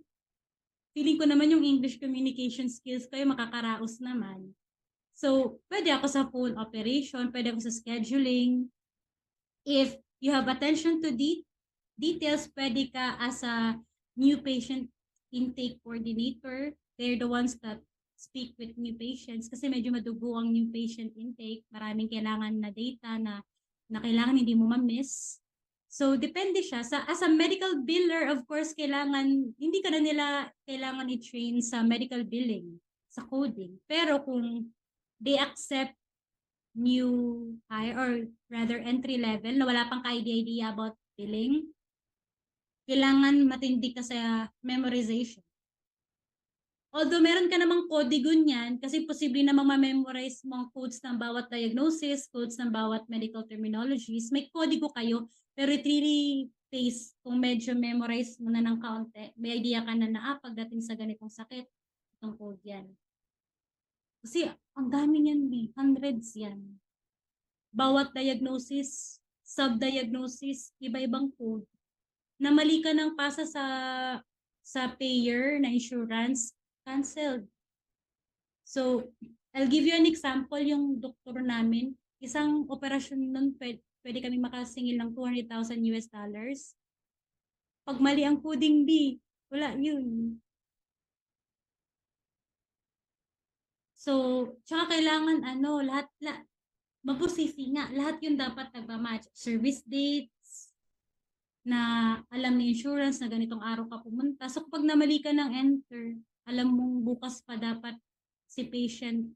feeling ko naman yung English communication skills ko ay makakaraos naman. So, pwede ako sa phone operation, pwede ako sa scheduling. If you have attention to details, pwede ka as a new patient intake coordinator. They're the ones that speak with new patients kasi medyo madugo ang new patient intake. Maraming kailangan na data na kailangan hindi mo ma-miss. So, depende siya. As a medical biller, of course, hindi ka na nila kailangan i-train sa medical billing, sa coding. Pero kung they accept new hire or rather entry level na wala pang ka-idea about billing, kailangan matindi ka sa memorization. Although meron ka namang kodigo niyan, kasi posible namang ma-memorize mo ang codes ng bawat diagnosis, codes ng bawat medical terminologies, may kodigo kayo, pero it really pays kung medyo memorize mo na ng kaunti, may idea ka na pagdating sa ganitong sakit, itong code yan. Kasi ang dami niyan, hundreds yan. Bawat diagnosis, sub-diagnosis, iba-ibang code. Na mali ka ng pasa sa payer na insurance, canceled. So, I'll give you an example, yung doktor namin, isang operasyon nun, pwede kami makasingil ng $200,000. Pag mali ang coding B, wala yun. So, tsaka kailangan lahat mabusisi nga, lahat yun dapat nagpa-match. Service dates, na alam ni insurance na ganitong araw ka pumunta. So, kapag namali ka ng enter, alam mong bukas pa dapat si patient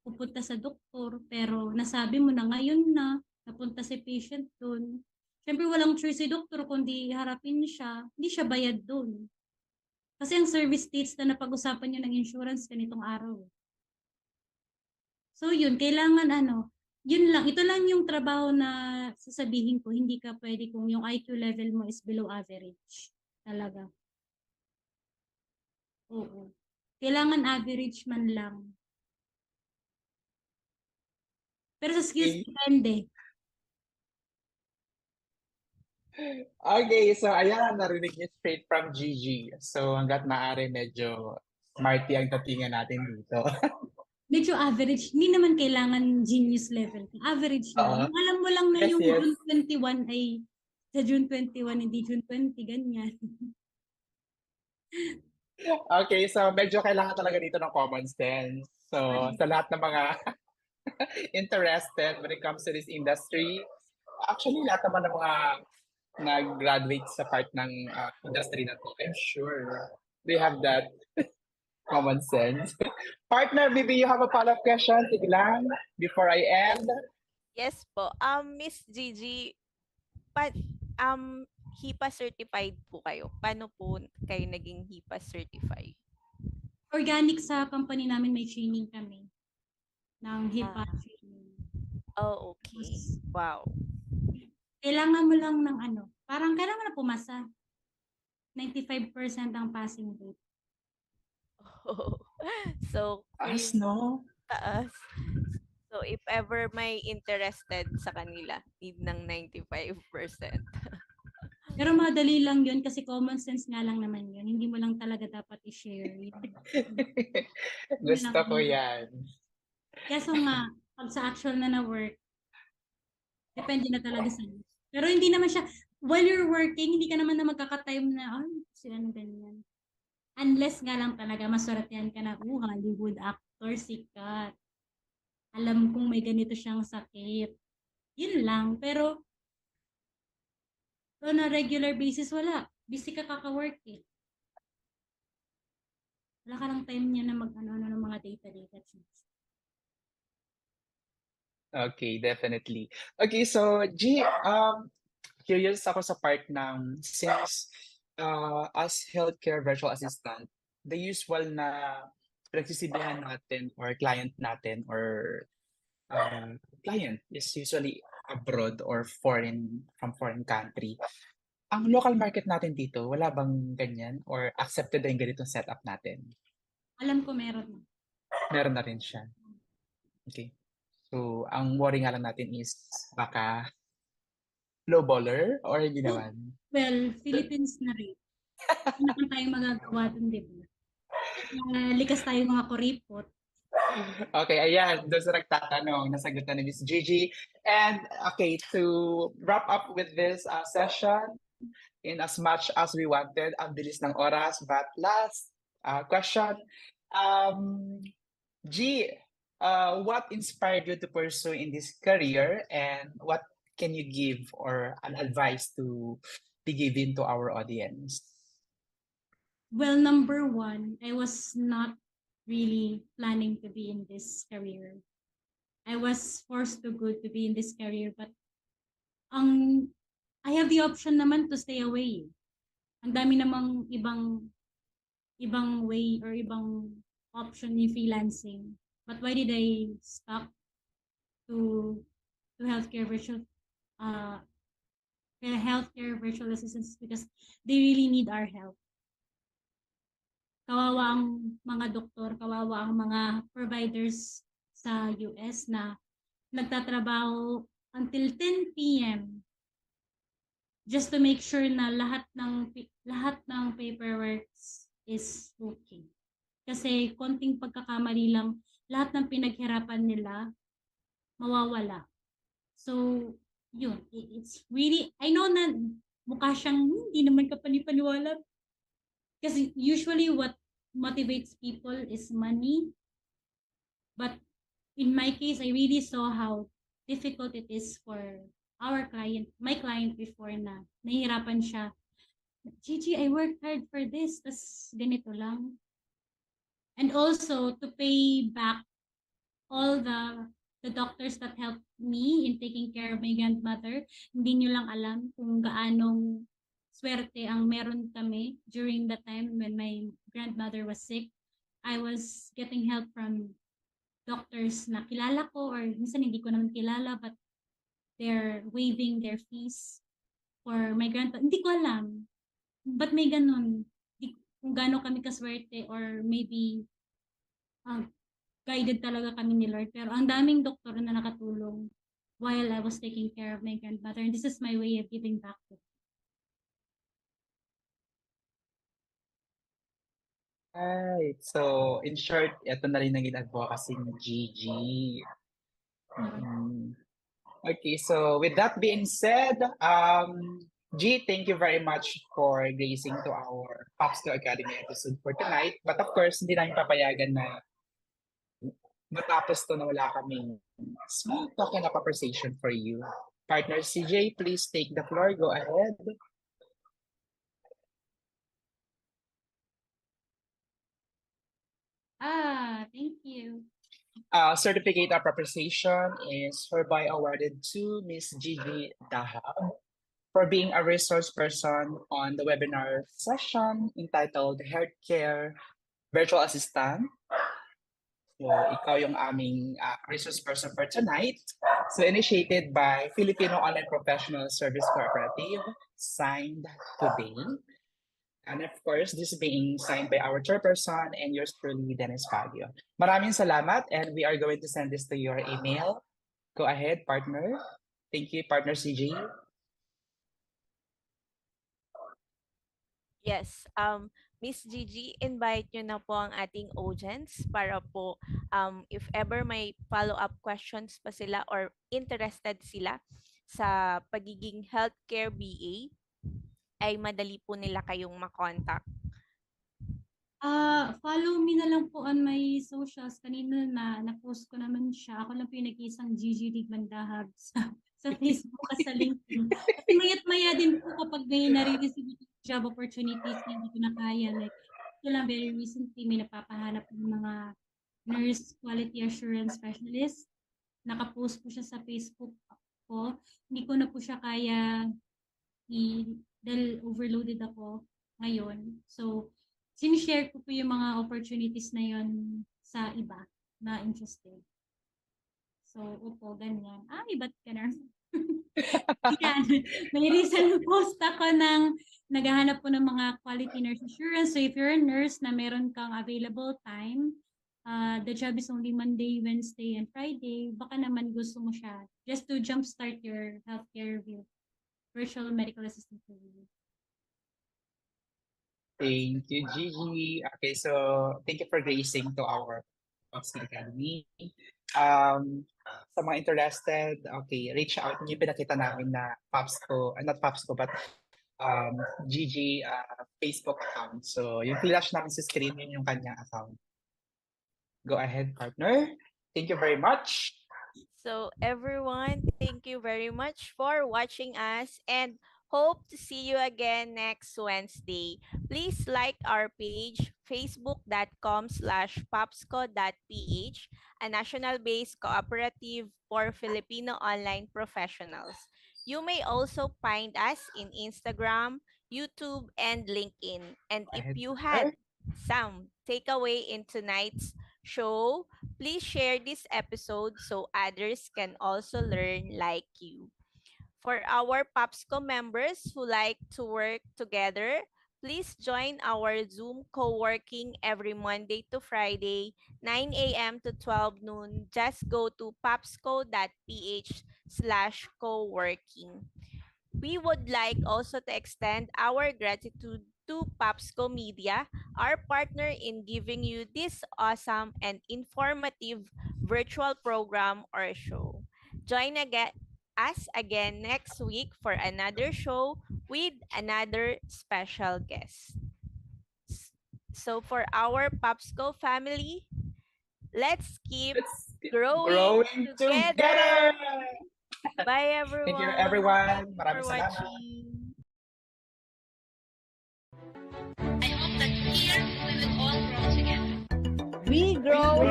pupunta sa doktor, pero nasabi mo na ngayon na napunta si patient doon. Siyempre, walang choice si doktor kundi harapin siya, hindi siya bayad doon. Kasi ang service dates na napag-usapan niyo ng insurance ganitong araw. So, yun, kailangan yun lang, ito lang yung trabaho na sasabihin ko, hindi ka pwede kung yung IQ level mo is below average. Talaga. Oo. Kailangan average man lang. Pero sa skills, depende. Okay, so ayan, narinig niyo straight from Gigi. So hanggat maaari, medyo smarty ang tatingan natin dito. Medyo average. Hindi naman kailangan genius level. Average lang. Yung alam mo lang na Yes, yung yes. June 21 ay sa June 21, hindi June 20, ganyan. Okay, so medyo kailangan talaga dito ng common sense. So sa lahat ng mga interested when it comes to this industry, actually lahat naman ng mga nag-graduate sa part ng industry na to, I'm sure they have that common sense. Partner, maybe you have a follow-up question, sige lang, before I end. Yes po. Miss Gigi, HIPAA certified po kayo. Paano po kayo naging HIPAA certified? Organic sa company namin, may training kami ng HIPAA training. Oh, okay. Wow. Kailangan mo lang ng parang kailangan na pumasa. 95% ang passing rate. Oh. So, Taas, no? Taas. So, if ever may interested sa kanila, need ng 95%. Pero madali lang yun kasi common sense nga lang naman yun. Hindi mo lang talaga dapat i-share. Gusto ko yan. Kaso nga, pag sa actual na work, depende na talaga sa'yo. Pero hindi naman siya, while you're working, hindi ka naman na magkaka-time na, sila na ganyan. Unless nga lang talaga, maswerte ka na, Hollywood actor, sikat. Alam kong may ganito siyang sakit. Yun lang. Pero, on a regular basis, wala. Busy ka kaka-work eh. Wala ka lang time niya na mag-ano ng mga data things. Okay, definitely. Okay, so G, curious ako sa part ng since as healthcare virtual assistant, the usual na pinagsisibihan natin or client natin or client is usually abroad or from foreign country. Ang local market natin dito, wala bang ganyan or accepted na yung ganitong setup natin? Alam ko meron. Meron na rin siya. Okay. So, ang worry nga lang natin is baka low baller or hindi naman? Well, Philippines na rin. Hindi naman tayo magagawa dun, di ba? Likas tayo mga kuripot. Okay, ayan. Doon sa nagtatanong, nasagot na ni Miss Gigi. And okay, to wrap up with this session, in as much as we wanted, ang bilis ng oras, but last question, G, what inspired you to pursue in this career and what can you give or an advice to be given to our audience? Well, number one, I was not really planning to be in this career. I was forced to go to be in this career, but I have the option naman to stay away. Ang dami namang ibang way or ibang option in freelancing. But why did I stop to healthcare virtual assistants? Because they really need our help. Kawawa ang mga doktor, kawawa ang mga providers sa US na nagtatrabaho until 10 p.m. just to make sure na lahat ng paperwork is okay. Kasi konting pagkakamali lang, lahat ng pinaghirapan nila mawawala. So, yun. It's really, I know na mukha siyang hindi naman kapani-paniwala. Kasi usually what motivates people is money. But in my case, I really saw how difficult it is for my client before na nahihirapan siya. Gigi, I worked hard for this, tas ganito lang. And also to pay back all the doctors that helped me in taking care of my grandmother. Hindi nyo lang alam kung gaanong swerte ang meron kami during the time when my grandmother was sick. I was getting help from doctors na kilala ko or minsan hindi ko naman kilala but they're waiving their fees for my grandmother. Hindi ko alam. But may ganun. kung gaano kami kaswerte or maybe guided talaga kami ni Lord. Pero ang daming doktor na nakatulong while I was taking care of my grandmother. And this is my way of giving back to. Right. So, in short, ito na rin naging advocacy ni Gigi. Okay, so with that being said, G, thank you very much for gracing to our Popsicle Academy episode for tonight. But of course, hindi namin papayagan na matapos to na wala kaming small talk and a conversation for you. Partner CJ, please take the floor. Go ahead. Thank you. Certificate of appreciation is hereby awarded to Miss Gigi Dahab for being a resource person on the webinar session entitled Healthcare Virtual Assistant. So, ikaw yung aming resource person for tonight. So, initiated by Filipino Online Professional Service Cooperative, signed today. And of course, this being signed by our chairperson and yours truly, Dennis Baguio. Maraming salamat, and we are going to send this to your email. Go ahead, partner. Thank you, partner CJ. Yes, Miss Gigi, invite nyo na po ang ating audience para po if ever may follow-up questions pa sila or interested sila sa pagiging healthcare BA, ay madali po nila kayong makontak. Follow me na lang po on my socials. Kanina na-post ko naman siya. Ako lang po yung nag-iisang Gigi Digmandahab sa Facebook at sa LinkedIn. Kasi mayat-maya din po kapag may nare-receive job opportunities na hindi ko na kaya. Like, ito lang very recently may napapahanap ng mga nurse quality assurance specialist. Nakapost po siya sa Facebook ko. Hindi ko na po siya kaya dahil overloaded ako ngayon. So, sinishare ko po yung mga opportunities na yon sa iba na interested. So, upo, ganyan. Ba't ka na? Yan. May recent post ako ng naghahanap po ng mga quality nurse assurance. So, if you're a nurse na meron kang available time, the job is only Monday, Wednesday, and Friday, baka naman gusto mo siya just to jumpstart your healthcare virtual medical assistant review. Thank you, Gigi. Okay, so thank you for gracing to our Popsicle Academy. Sa mga interested, okay, reach out niyo. Pinakita namin na Popsicle, not Popsicle, but Gigi Facebook account. So yung flash namin sa screen, yun yung kanyang account. Go ahead, partner. Thank you very much. So everyone, thank you very much for watching us and hope to see you again next Wednesday. Please like our page, facebook.com/popsco.ph, a national-based cooperative for Filipino online professionals. You may also find us in Instagram, YouTube, and LinkedIn. And if you had some takeaway in tonight's show, please share this episode so others can also learn like you. For our Popsco members who like to work together, please join our Zoom co-working every Monday to Friday, 9 a.m. to 12 noon. Just go to popsco.ph/co-working. We would like also to extend our gratitude to Popsco Media, our partner in giving you this awesome and informative virtual program or show. Join us again next week for another show with another special guest. So for our Popsco family, let's keep growing together. Bye everyone. Thank you everyone. Maraming for salamat. watching. I hope that here we will all grow together. We grow